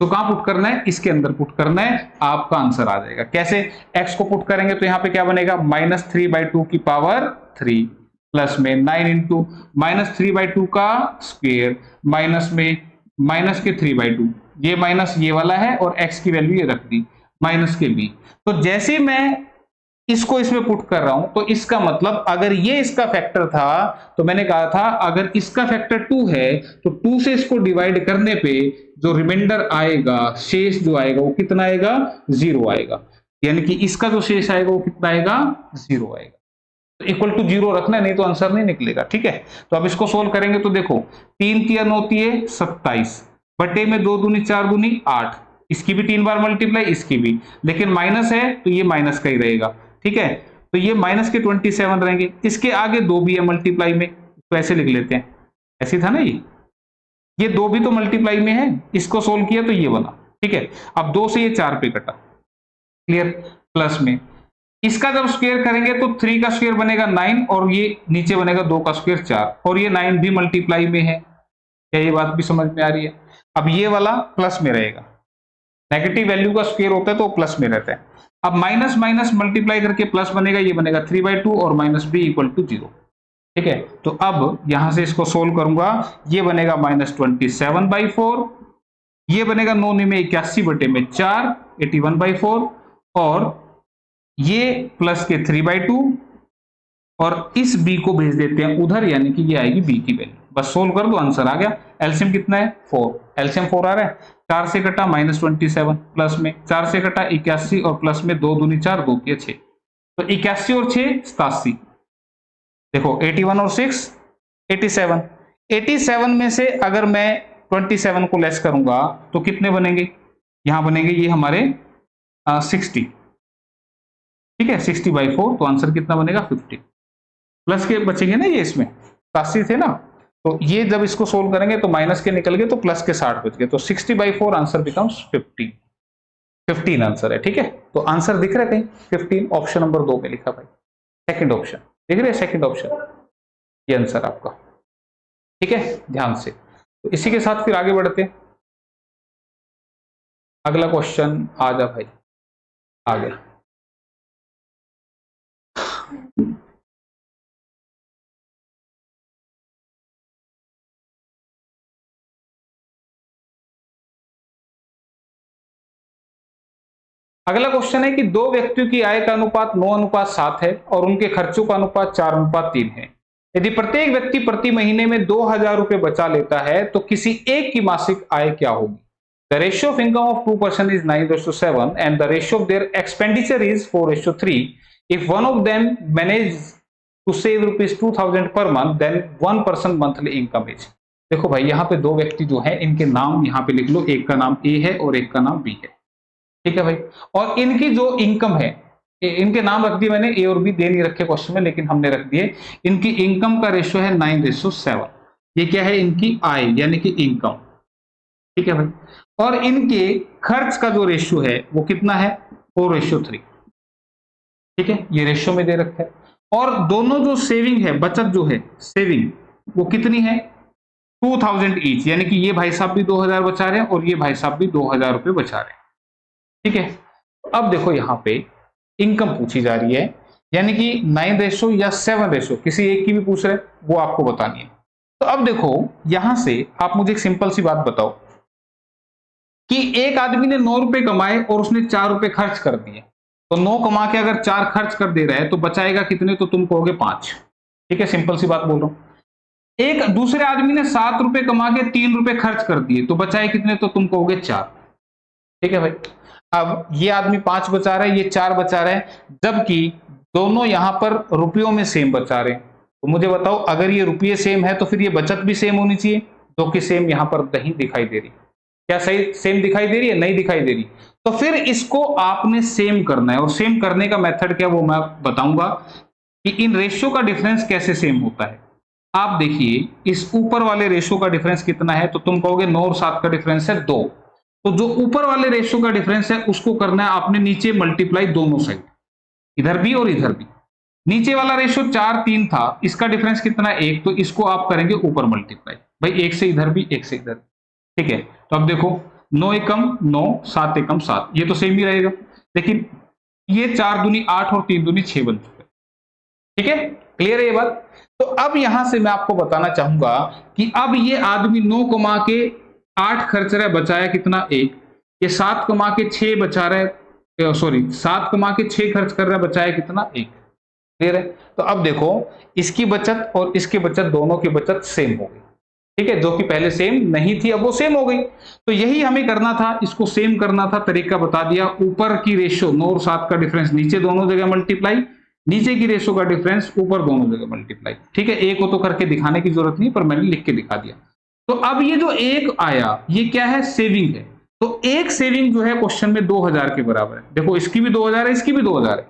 तो कहां पुट करना है, इसके अंदर पुट करना है, आपका आंसर आ जाएगा। कैसे, x को पुट करेंगे तो यहां पे क्या बनेगा, -3/2 की पावर 3 प्लस में 9 इंटू -3/2 का स्क्वेयर माइनस में माइनस के 3/2, ये माइनस ये वाला है, और x की वैल्यू ये रख दी माइनस के b। तो जैसे मैं इसको इसमें पुट कर रहा हूं, तो इसका मतलब अगर ये इसका फैक्टर था, तो मैंने कहा था अगर इसका फैक्टर 2 है तो 2 से इसको डिवाइड करने पे जो रिमाइंडर आएगा, शेष जो आएगा वो कितना आएगा, 0 आएगा। यानी कि इसका जो शेष आएगा वो कितना आएगा, 0 आएगा। तो इक्वल टू 0 रखना है, नहीं तो आंसर नहीं निकलेगा, ठीक है। तो अब इसको सोल्व करेंगे तो देखो, 3 तिया 9 तिये 27, बटे में 2 दूनी 4 दूनी 8, इसकी भी 3 बार मल्टीप्लाई, इसकी भी, लेकिन माइनस है तो ये माइनस का ही रहेगा, ठीक है। तो ये माइनस के 27 रहेंगे, इसके आगे 2 भी है मल्टीप्लाई में, तो ऐसे लिख लेते हैं, ऐसे था ना, ये 2 भी तो मल्टीप्लाई में है, इसको सोल्व किया तो ये बना, ठीक है। अब 2 से ये 4 पे कटा, क्लियर, प्लस में इसका जब स्क्वायर करेंगे तो 3 का स्क्वायर बनेगा 9, और ये नीचे बनेगा 2 का स्क्वायर 4, और ये 9 भी मल्टीप्लाई में है। क्या ये बात भी समझ में आ रही है। अब ये वाला प्लस में रहेगा, नेगेटिव वैल्यू का स्क्वायर होता है तो प्लस में रहता है। अब माइनस माइनस मल्टीप्लाई करके प्लस बनेगा, ये बनेगा 3/2 और माइनस बी इक्वल टू 0, ठीक है। तो अब यहां से इसको सोल्व करूंगा, ये बनेगा -27/4, ये बनेगा 9 में 81 बटे में 4, 81/4, और ये प्लस के 3/2, और इस b को भेज देते हैं उधर, यानी कि ये आएगी b की वैल्यू। बस सोल्व कर दो, आंसर आ गया। एलसीएम कितना है, 4, एलसीएम 4 आ रहा है। 4 से कटा -27, प्लस में 4 से कटा 81, और प्लस में 2 दूनी 4, 2 की 6, तो 81 और 6 87। देखो 81 और 6 87, 87 में से अगर मैं 27 को लेस करूंगा तो कितने बनेंगे, यहां बनेंगे ये हमारे 60, ठीक है, 60/4, तो आंसर कितना बनेगा, 50। प्लस के बचेंगे ना, ये इसमें 80 थे ना, तो ये जब इसको सोल्व करेंगे तो माइनस के निकल गए तो प्लस के 60 बच गए, तो 60/4 आंसर बिकम्स 50, 15 आंसर है, ठीक है। तो आंसर दिख रहा है कहीं, 15 ऑप्शन नंबर 2 में लिखा भाई, सेकंड ऑप्शन दिख रहा है, सेकंड ऑप्शन, ये आंसर आपका, ठीक है, ध्यान से। तो इसी के साथ फिर आगे बढ़ते हैं, अगला क्वेश्चन आ जा भाई, आ गया। अगला क्वेश्चन है कि दो व्यक्तियों की आय का अनुपात 9:7 है और उनके खर्चों का अनुपात 4:3 है। यदि प्रत्येक व्यक्ति प्रति महीने में 2,000 रुपए बचा लेता है तो किसी एक की मासिक आय क्या होगी? The ratio of income of two person is 9:7 and the ratio of their expenditure is 4:3। If one of them manage to save ₹2,000 per month then one person monthly income is. देखो भाई, यहाँ पे दो व्यक्ति जो है इनके नाम यहाँ पे लिख लो, एक का नाम ए है और एक का नाम बी है। ठीक है भाई, और इनकी जो इनकम है, इनके नाम रख दिए मैंने, ए और बी दे नहीं रखे क्वेश्चन में, लेकिन हमने रख दिए। इनकी इनकम का रेशियो है 9:7। ये क्या है? इनकी आय यानी कि इनकम। ठीक है भाई, और इनके खर्च का जो रेशियो है वो कितना है? 4:3। ठीक है, ये रेशियो में दे रखा है। और दोनों जो सेविंग है, बचत जो है सेविंग, वो कितनी है? 2,000 ईच, यानी कि ये भाई साहब भी 2,000 बचा रहे हैं और ये भाई साहब भी 2,000 रुपए बचा रहे हैं। ठीक है, अब देखो यहाँ पे इनकम पूछी जा रही है, यानी कि 9 या 7, किसी एक की भी पूछ रहे, वो आपको बतानी है। तो अब देखो यहां से आप मुझे एक सिंपल सी बात बताओ कि एक आदमी ने 9 रुपए कमाए और उसने 4 रुपए खर्च कर दिए, तो 9 कमा के अगर 4 खर्च कर दे रहा है तो बचाएगा कितने? तो तुम कहोगे 5। ठीक है, सिंपल सी बात बोल रहा हूं। एक दूसरे आदमी ने 7 रुपए कमा के 3 रुपए खर्च कर दिए, तो बचाए कितने? तो तुम कहोगे 4। ठीक है भाई, अब ये आदमी 5 बचा रहा है, ये 4 बचा रहा है, जबकि दोनों यहां पर रुपयों में सेम बचा रहे हैं। तो मुझे बताओ, अगर ये रुपये सेम है तो फिर ये बचत भी सेम होनी चाहिए, जो कि सेम यहां पर नहीं दिखाई दे रही। क्या सही सेम दिखाई दे रही है? नहीं दिखाई दे रही। तो फिर इसको आपने सेम करना है, और सेम करने का मेथड क्या वो मैं बताऊंगा कि इन रेशियो का डिफरेंस कैसे सेम होता है। आप देखिए, इस ऊपर वाले रेशियो का डिफरेंस कितना है? तो तुम कहोगे 9 और 7 का डिफरेंस है 2। तो जो ऊपर वाले रेशियो का डिफरेंस है उसको करना है आपने नीचे मल्टीप्लाई दोनों साइड, इधर भी और इधर भी। नीचे वाला रेशियो 4-3 था, इसका डिफरेंस कितना? 1, तो इसको आप करेंगे ऊपर मल्टीप्लाई। भाई 1 से इधर भी, 1 से इधर। ठीक है, तो अब देखो 9 एकम 9, 7 एकम 7, ये तो सेम ही रहेगा, लेकिन ये 4 दूनी 8 और 3 दूनी 6 बन चुके। ठीक है, क्लियर है ये बात? तो अब यहां से मैं आपको बताना चाहूंगा कि अब ये आदमी 9 कमा के 8 खर्च रहा है, बचाया कितना? 1। ये 7 कमा के 6 बचा रहा है, सॉरी 7 कमा के 6 खर्च कर रहा है, बचाया कितना? 1। क्लियर है? तो अब देखो, इसकी बचत और इसकी बचत, दोनों की बचत सेम हो गई। ठीक है, जो कि पहले सेम नहीं थी अब वो सेम हो गई। तो यही हमें करना था, इसको सेम करना था, तरीका बता दिया। ऊपर की रेशियो 9 और 7 का डिफरेंस नीचे दोनों जगह मल्टीप्लाई, नीचे की रेशियो का डिफरेंस ऊपर दोनों जगह मल्टीप्लाई। ठीक है, एक को तो करके दिखाने की जरूरत नहीं, पर मैंने लिख के दिखा दिया। तो अब ये जो एक आया, ये क्या है? सेविंग है। तो एक सेविंग जो है क्वेश्चन में 2,000 के बराबर है। देखो, इसकी भी 2,000 है, इसकी भी 2,000 है।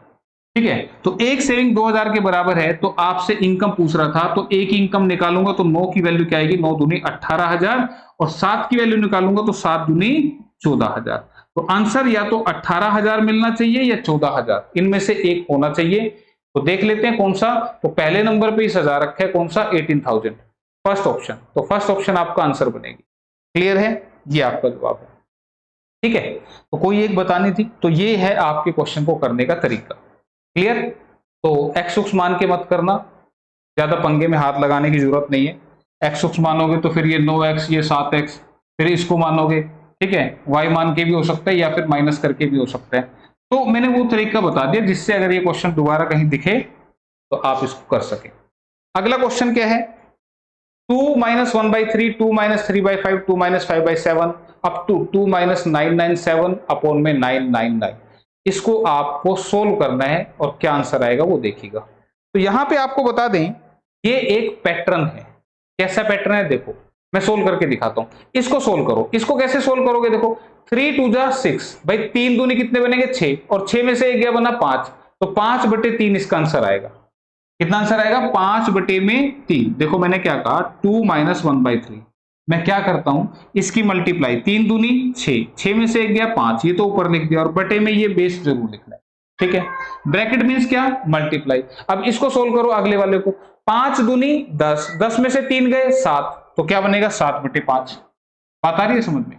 ठीक है, तो एक सेविंग 2,000 के बराबर है। तो आपसे इनकम पूछ रहा था, तो एक इनकम निकालूंगा तो 9 की वैल्यू क्या आएगी? 9 दूनी 18,000, और 7 की वैल्यू निकालूंगा तो 7 दूनी 14,000। तो आंसर या तो 18,000 मिलना चाहिए या 14,000, इनमें से एक होना चाहिए। तो देख लेते हैं कौन सा। तो पहले नंबर पे ही सजा रखा है कौन सा? 18,000, फर्स्ट ऑप्शन। तो फर्स्ट ऑप्शन आपका आंसर बनेगी। क्लियर है? ये आपका जवाब है। ठीक है, तो कोई एक बतानी थी। तो ये है आपके क्वेश्चन को करने का तरीका। क्लियर? तो एक्स उक्स मान के मत करना, ज्यादा पंगे में हाथ लगाने की जरूरत नहीं है। एक्स उक्स मानोगे तो फिर ये 9x, ये 7x, फिर इसको मानोगे। ठीक है, y मान के भी हो सकता है या फिर माइनस करके भी हो सकता है। तो मैंने वो तरीका बता दिया जिससे अगर ये क्वेश्चन दोबारा कहीं दिखे तो आप इसको कर सके। अगला क्वेश्चन क्या है? 2 - 1/3, 2 - 3/5, 2 - 5/7 अप टू 2 - 997 अपॉन में 999। इसको आपको सोल्व करना है और क्या आंसर आएगा वो देखिएगा। तो यहां पे आपको बता दें, ये एक पैटर्न है। कैसा पैटर्न है? देखो, मैं सोल्व करके दिखाता हूं। इसको सोल्व करो। इसको कैसे सोल्व करोगे? देखो, 3 2 जा 6, भाई 3 दूनी कितने बनेंगे? 6, और 6 में से एक गया बना 5, तो 5/3 इसका आंसर आएगा। कितना आंसर आएगा? 5/3। देखो मैंने क्या कहा, 2 - 1/3। मैं क्या करता हूं, इसकी मल्टीप्लाई, 3 दूनी 6, 6 में से एक गया 5, ये तो ऊपर लिख दिया, और बटे में ये बेस जरूर लिखना है। ठीक है, ब्रैकेट मींस क्या? मल्टीप्लाई। अब इसको सोल्व करो अगले वाले को, 5 दूनी 10, 10 में से 3 गए 7, तो क्या बनेगा? 7/5। बात आ रही है समझ में?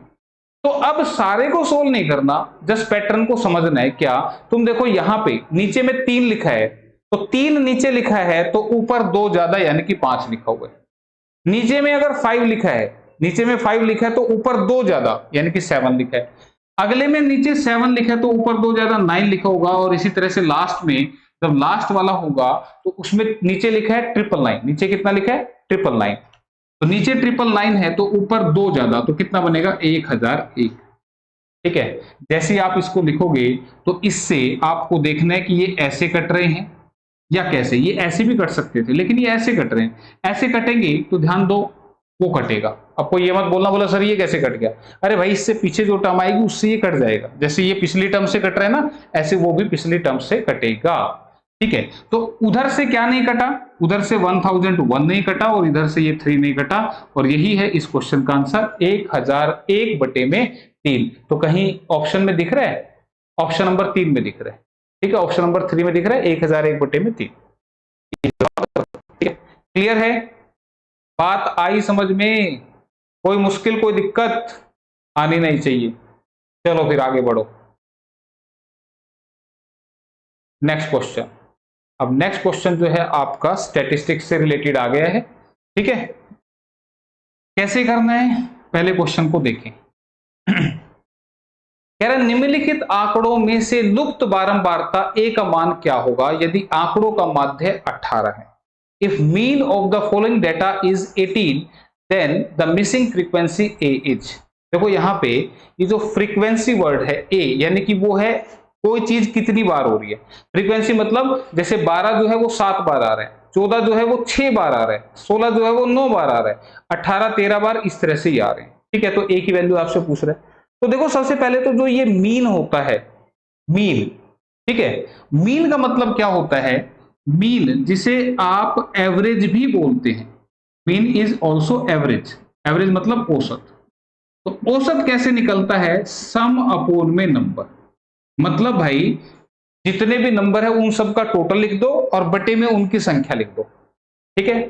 तो अब सारे को सोल्व नहीं करना, जस्ट पैटर्न को समझना है। क्या? तुम देखो यहां पे नीचे में 3 लिखा है, तो 3 नीचे लिखा है तो ऊपर 2 ज्यादा यानी कि 5 लिखा हुआ है। नीचे में अगर 5 लिखा है, नीचे में 5 लिखा है तो ऊपर 2 ज्यादा यानी कि 7 लिखा है। अगले में नीचे 7 लिखा है तो ऊपर 2 ज्यादा 9 लिखा होगा, और इसी तरह से लास्ट में जब लास्ट वाला होगा तो उसमें नीचे लिखा है 999। नीचे कितना लिखा है? 999। तो नीचे 999 है तो ऊपर 2 ज्यादा, तो कितना बनेगा? 1001। ठीक है, जैसे आप इसको लिखोगे तो इससे आपको देखना है कि ये ऐसे कट रहे हैं या कैसे। ये ऐसे भी कट सकते थे लेकिन ये ऐसे कट रहे हैं। ऐसे कटेंगे तो ध्यान दो वो कटेगा। आपको ये मत बोलना बोला सर ये कैसे कट गया, अरे भाई इससे पीछे जो टर्म आएगी उससे ये कट जाएगा। जैसे ये पिछली टर्म से कट रहा है ना, ऐसे वो भी पिछली टर्म से कटेगा। ठीक है, तो उधर से क्या नहीं कटा? उधर से 1001 नहीं कटा और इधर से ये 3 नहीं कटा, और यही है इस क्वेश्चन का आंसर 1001 बटे में 3। तो कहीं ऑप्शन में दिख रहा है? ऑप्शन नंबर 3 में दिख रहा है। ठीक है, ऑप्शन नंबर 3 में दिख रहा है 1001 बटे में 3। क्लियर है? बात आई समझ में? कोई मुश्किल कोई दिक्कत आनी नहीं चाहिए। चलो फिर आगे बढ़ो। Next question. अब नेक्स्ट क्वेश्चन जो है आपका स्टैटिस्टिक्स से रिलेटेड आ गया है। ठीक है, कैसे करना है पहले क्वेश्चन को देखें। कह रहा निम्नलिखित आंकड़ों में से लुप्त बारंबारता ए का मान क्या होगा यदि आंकड़ों का माध्य 18 है। If mean of the following data is 18, then the missing frequency A is। देखो यहाँ पे ये जो फ्रीक्वेंसी वर्ड है A, यानी कि वो है कोई चीज कितनी बार हो रही है। फ्रीक्वेंसी मतलब जैसे 12 जो है वो 7 बार आ रहा है, 14 जो है वो 6 बार आ रहा है, 16 जो है वो 9 बार आ रहा है, 18 13 बार इस तरह से ही आ रहे हैं। ठीक है, तो A की वैल्यू आपसे पूछ रहा है। तो देखो सबसे पहले तो जो ये मीन होता है, मीन, ठीक है, मीन का मतलब क्या होता है? मीन जिसे आप एवरेज भी बोलते हैं, mean is also average. Average मतलब औसत। तो औसत कैसे निकलता है? सम अपोन में नंबर। मतलब भाई जितने भी नंबर है उन सब का टोटल लिख दो और बटे में उनकी संख्या लिख दो। ठीक है,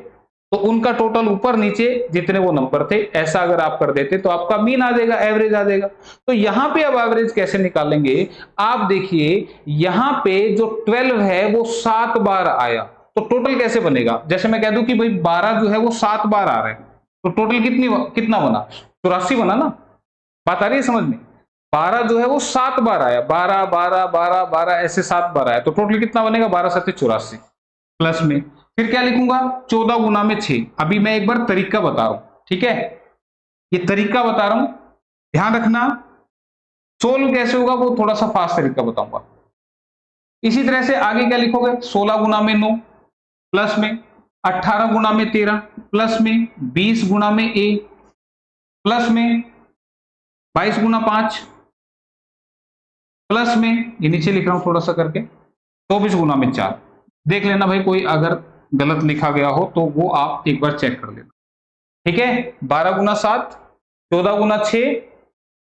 तो उनका टोटल ऊपर नीचे जितने वो नंबर थे, ऐसा अगर आप कर देते तो आपका मीन आ जाएगा, एवरेज आ जाएगा। तो यहां पे अब एवरेज कैसे निकालेंगे? आप देखिए यहां पे जो 12 है वो 7 बार आया, तो टोटल कैसे बनेगा? जैसे मैं कह दूं कि भाई 12 जो है वो 7 बार आ रहा है, तो टोटल कितना बना? 84 बना ना। बात आ रही है समझ में? 12 जो है वो 7 बार आया, 12 12 12 12 ऐसे 7 बार आया, तो टोटल कितना बनेगा? 12 7 84 प्लस में फिर क्या लिखूंगा? 14 गुना में 6। अभी मैं एक बार तरीका बता रहा हूं, ठीक है, ये तरीका बता रहा हूं, ध्यान रखना। सोल्व कैसे होगा वो थोड़ा सा फास्ट तरीका बताऊंगा। इसी तरह से आगे क्या लिखोगे? 16 गुना में 9 प्लस में 18 गुना में 13 प्लस में 20 गुना में 1 प्लस में 22 गुना 5 प्लस में, ये नीचे लिख रहा हूं थोड़ा सा करके, 24 गुना में 4। देख लेना भाई कोई अगर गलत लिखा गया हो तो वो आप एक बार चेक कर लेना। ठीक है, 12 गुना 7, 14 गुना 6,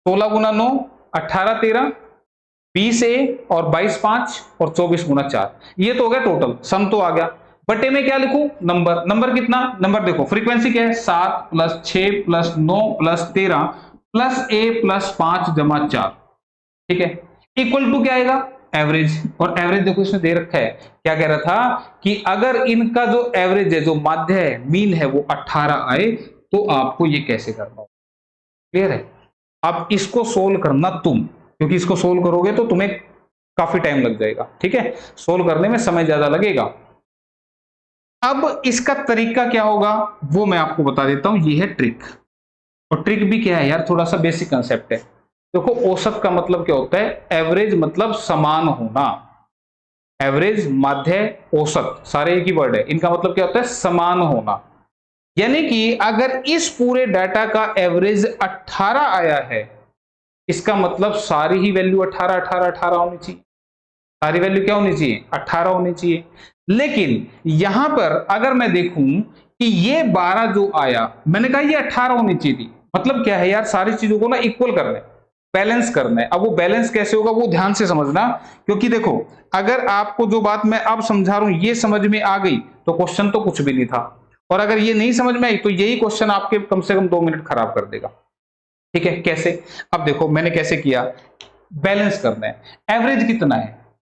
16 गुना 9, 18 13, 20 A और 22 5 और 24 गुना 4। ये तो हो गया टोटल, सम तो आ गया। बटे में क्या लिखूं? नंबर। नंबर कितना? नंबर देखो फ्रीक्वेंसी क्या है? 7 plus 6 plus 9 plus 13 plus A plus 5 जमा 4। ठीक है, इक्वल टू क्या आएगा? एवरेज। और एवरेज देखो इसमें दे रखा है, क्या कह रहा था कि अगर इनका जो एवरेज है, जो माध्य है, मीन है, वो 18 आए तो आपको ये कैसे करना होगा। क्लियर है? अब इसको सोल्व करना तुम, क्योंकि इसको सोल्व करोगे तो तुम्हें काफी टाइम लग जाएगा। ठीक है, सोल्व करने में समय ज्यादा लगेगा। अब इसका तरीका क्या होगा वो मैं आपको बता देता हूं। ये है ट्रिक। और ट्रिक भी क्या है यार, थोड़ा सा बेसिक कंसेप्ट है। देखो औसत का मतलब क्या होता है? एवरेज मतलब समान होना। एवरेज, माध्य, औसत सारे एक ही वर्ड है। इनका मतलब क्या होता है? समान होना। यानी कि अगर इस पूरे डाटा का एवरेज 18 आया है, इसका मतलब सारी ही वैल्यू 18 18 18 होनी चाहिए। सारी वैल्यू क्या होनी चाहिए? 18 होनी चाहिए। लेकिन यहां पर अगर मैं देखूं कि ये 12 जो आया, मैंने कहा ये 18 होनी चाहिए थी। मतलब क्या है यार, सारी चीजों को ना इक्वल करना है, बैलेंस करना है। अब वो बैलेंस कैसे होगा वो ध्यान से समझना, क्योंकि देखो अगर आपको जो बात मैं अब समझा रहा हूं ये समझ में आ गई तो क्वेश्चन तो कुछ भी नहीं था, और अगर ये नहीं समझ में आई तो यही क्वेश्चन आपके कम से कम 2 मिनट खराब कर देगा। ठीक है, कैसे? अब देखो मैंने कैसे किया, बैलेंस करना है। एवरेज कितना है?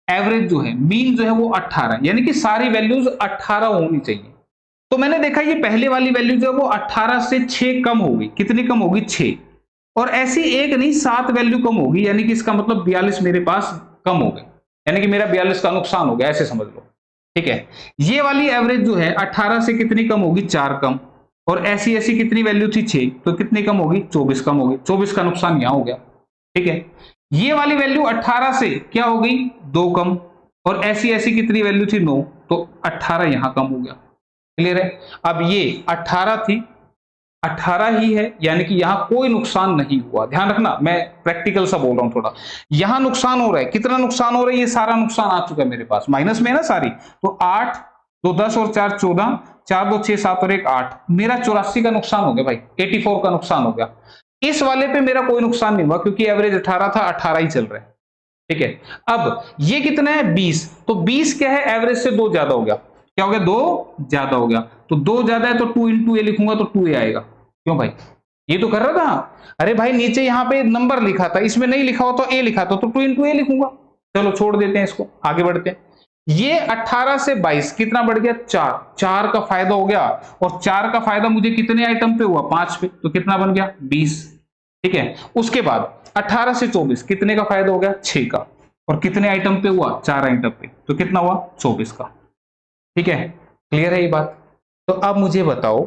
एवरेज जो है, मीन जो है वो 18, यानी कि सारी वैल्यूज 18 होनी चाहिए। तो मैंने देखा ये पहले वाली वैल्यू जो है वो 18 से 6 कम होगी। कितनी कम होगी? 6। और ऐसी एक नहीं 7 वैल्यू कम होगी, यानी कि इसका मतलब 42 मेरे पास कम हो गए, यानी कि मेरा 42 का नुकसान हो गया, ऐसे समझ लो। ठीक है, ये वाली एवरेज जो है 18 से कितनी कम होगी, 4 कम, और ऐसी ऐसी कितनी वैल्यू थी 6, तो कितनी कम होगी, 24 कम होगी, 24 का नुकसान यहां हो गया। ठीक है, ये वाली वैल्यू 18 से क्या हो गई, 2 कम, और ऐसी ऐसी कितनी वैल्यू थी 9, तो 18 यहां कम हो गया। क्लियर है? अब ये 18 थी, 18 ही है, यानी कि यहां कोई नुकसान नहीं हुआ। ध्यान रखना, मैं प्रैक्टिकल सा बोल रहा हूं थोड़ा। यहां नुकसान हो रहा है, कितना नुकसान हो रहा है, ये सारा नुकसान आ चुका है मेरे पास, माइनस में है ना सारी, तो 8 2 10 और 4 14, 4 2 6 7 और 1 8, मेरा 84 का नुकसान हो गया भाई, 84 का नुकसान हो गया। इस वाले पे मेरा कोई नुकसान नहीं हुआ, क्योंकि एवरेज 18 था, 18 ही चल रहा है। ठीक है, अब ये कितना है, 20, तो 20 क्या है, एवरेज से 2 ज्यादा हो गया, क्या हो गया, 2 ज्यादा हो गया, तो 2 ज्यादा है तो 2 इंटू ए लिखूंगा तो 2 ए आएगा। क्यों भाई, ये तो कर रहा था, अरे भाई नीचे यहाँ पे नंबर लिखा था, इसमें नहीं लिखा हो तो ए लिखा था, तो 2 इंटू ए लिखूंगा। चलो छोड़ देते हैं इसको, आगे बढ़ते हैं। ये 18 से 22 कितना बढ़ गया, 4, 4 का फायदा हो गया, और 4 का फायदा मुझे कितने आइटम पे हुआ, 5 पे, तो कितना बन गया, 20। ठीक है, उसके बाद 18 से 24 कितने का फायदा हो गया, 6 का, और कितने आइटम पे हुआ, 4 आइटम पे, तो कितना हुआ, 24 का। ठीक है, क्लियर है ये बात? तो अब मुझे बताओ,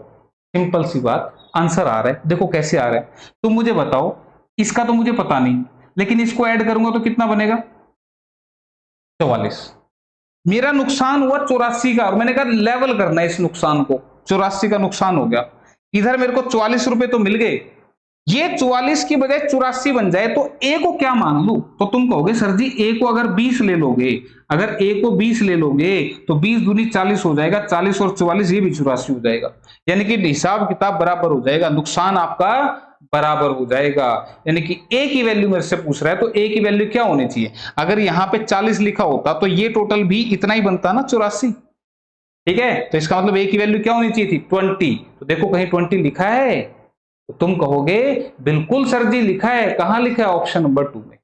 सिंपल सी बात, आंसर आ रहा है, देखो कैसे आ रहा है, तो मुझे बताओ, इसका तो मुझे पता नहीं, लेकिन इसको ऐड करूंगा तो कितना बनेगा, 44। मेरा नुकसान हुआ 84 का, और मैंने कहा लेवल करना है इस नुकसान को, 84 का नुकसान हो गया, इधर मेरे को 44 रुपए तो मिल गए, ये 44 की बजाय 84 बन जाए तो ए को क्या मान लू, तो तुम कहोगे सर जी ए को अगर 20 ले लोगे, अगर ए को 20 ले लोगे तो 20 दूनी 40 हो जाएगा, 40 और 44 ये भी 84 हो जाएगा, यानी कि हिसाब किताब बराबर हो जाएगा, नुकसान आपका बराबर हो जाएगा। यानी कि ए की वैल्यू मेरे से पूछ रहा है, तो ए की वैल्यू क्या होनी चाहिए, अगर यहाँ पे 40 लिखा होता तो ये टोटल भी इतना ही बनता ना, 84। ठीक है, तो इसका मतलब ए की वैल्यू क्या होनी चाहिए थी, 20, तो देखो कहीं 20 लिखा है, तो तुम कहोगे बिल्कुल सर जी लिखा है, कहां लिखा है, ऑप्शन नंबर 2 में।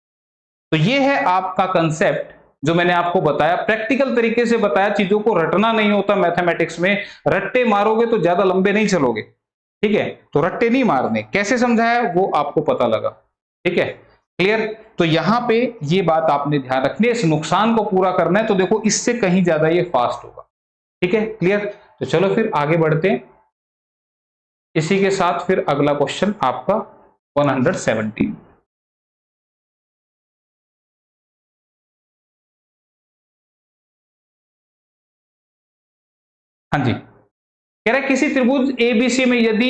तो ये है आपका कंसेप्ट जो मैंने आपको बताया, प्रैक्टिकल तरीके से बताया, चीजों को रटना नहीं होता मैथमेटिक्स में, रट्टे मारोगे तो ज्यादा लंबे नहीं चलोगे। ठीक है, तो रट्टे नहीं मारने, कैसे समझाया वो आपको पता लगा। ठीक है, क्लियर? तो यहां पे ये बात आपने ध्यान रखनी है, इस नुकसान को पूरा करना है, तो देखो इससे कहीं ज्यादा ये फास्ट होगा। ठीक है, क्लियर? तो चलो फिर आगे बढ़ते हैं, इसी के साथ फिर अगला क्वेश्चन आपका 117। हाँ जी, कह रहा है किसी त्रिभुज एबीसी में यदि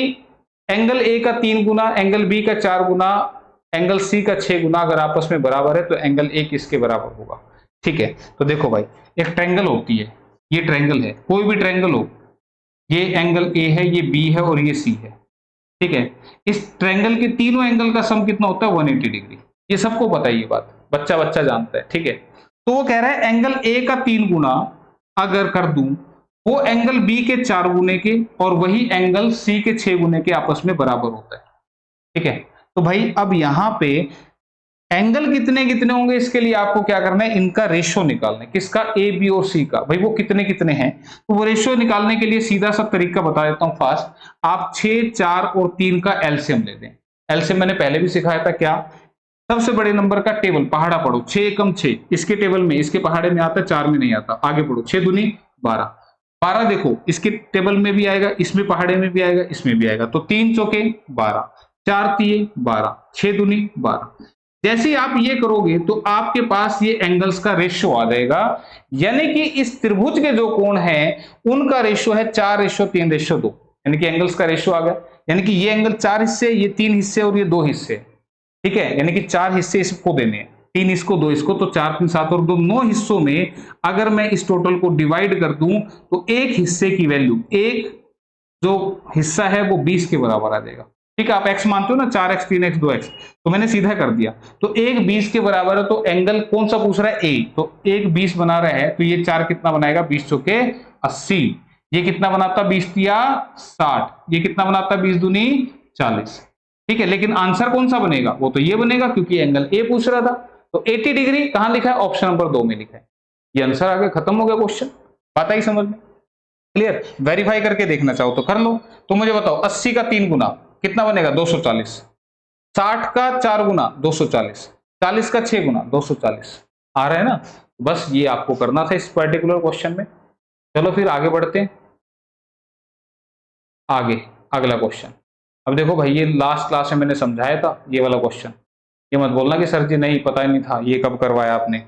एंगल ए का 3 गुना, एंगल बी का 4 गुना, एंगल सी का 6 गुना अगर आपस में बराबर है, तो एंगल ए किसके बराबर होगा। ठीक है, तो देखो भाई, एक ट्रायंगल होती है, ये ट्रायंगल है, कोई भी ट्रायंगल हो, ये एंगल ए है, ये बी है और ये सी है। ठीक है, इस ट्रायंगल के तीनों एंगल का सम कितना होता है, 180 डिग्री, ये सबको पता है, ये बात बच्चा बच्चा जानता है। ठीक है, तो वो कह रहा है एंगल ए का 3 गुना अगर कर दूं, वो एंगल बी के 4 गुने के और वही एंगल सी के 6 गुने के आपस में बराबर होता है। ठीक है, तो भाई अब यहां पे एंगल कितने कितने होंगे, इसके लिए आपको क्या करना है, इनका रेशियो निकालना है, किसका, ए बी और सी का, भाई वो कितने कितने हैं, तो वो रेशियो निकालने के लिए सीधा सा तरीका बता देता हूं फास्ट, आप 6 4 और 3 का एलसीएम ले दें। एलसीएम मैंने पहले भी सिखाया था, क्या, सबसे बड़े नंबर का टेबल पहाड़ा पढ़ो, 6 एकम 6, इसके टेबल में, इसके पहाड़े में आता है, 4 में नहीं आता, आगे पढ़ो, 6 दूनी 12, 12 देखो इसके टेबल में भी आएगा, इसमें पहाड़े में भी आएगा, इसमें भी आएगा, तो 3 चौके 12, 4 तिये 12, 6 दूनी 12। जैसे आप ये करोगे तो आपके पास ये एंगल्स का रेशियो आ जाएगा, यानी कि इस त्रिभुज के जो कोण हैं उनका रेशियो है 4:3:2, यानी कि एंगल्स का रेशियो आ गया, यानी कि ये एंगल 4 हिस्से, ये 3 हिस्से और ये 2 हिस्से। ठीक है, यानी कि 4 हिस्से इसको देने हैं, 3 इसको 2 इसको, तो 4 3 7 और 2 9 हिस्सों में अगर मैं इस टोटल को डिवाइड कर दूं तो एक हिस्से की वैल्यू, एक जो हिस्सा है वो 20 के बराबर आ जाएगा। ठीक है, आप x मानते हो ना, 4x 3x 2x, तो मैंने सीधा कर दिया, तो एक 20 के बराबर है, तो एंगल कौन सा पूछ रहा है, a, तो एक 20 बना रहा है, तो ये 4 कितना बनाएगा, 20 चौके 80, ये कितना बनाता, 20 तिया 60, ये कितना बनाता, 20 दूनी 40। ठीक है, लेकिन आंसर कौन सा बनेगा, वो तो ये बनेगा क्योंकि एंगल ए पूछ रहा था, तो 80 डिग्री कहां लिखा है, ऑप्शन नंबर 2 में लिखा है, ये आंसर आगे खत्म हो गया क्वेश्चन। बात आई समझ में, क्लियर? वेरीफाई करके देखना चाहो तो कर लो। तो मुझे बताओ 80 का 3 गुना कितना बनेगा, 240, 60 का 4 गुना 240, 40 का 6 गुना 240 आ रहा है ना। बस ये आपको करना था इस पर्टिकुलर क्वेश्चन में। चलो फिर आगे बढ़ते हैं। आगे अगला क्वेश्चन। अब देखो भाई, ये लास्ट क्लास में मैंने समझाया था ये वाला क्वेश्चन। ये मत बोलना कि सर जी नहीं पता ही नहीं था, ये कब करवाया आपने।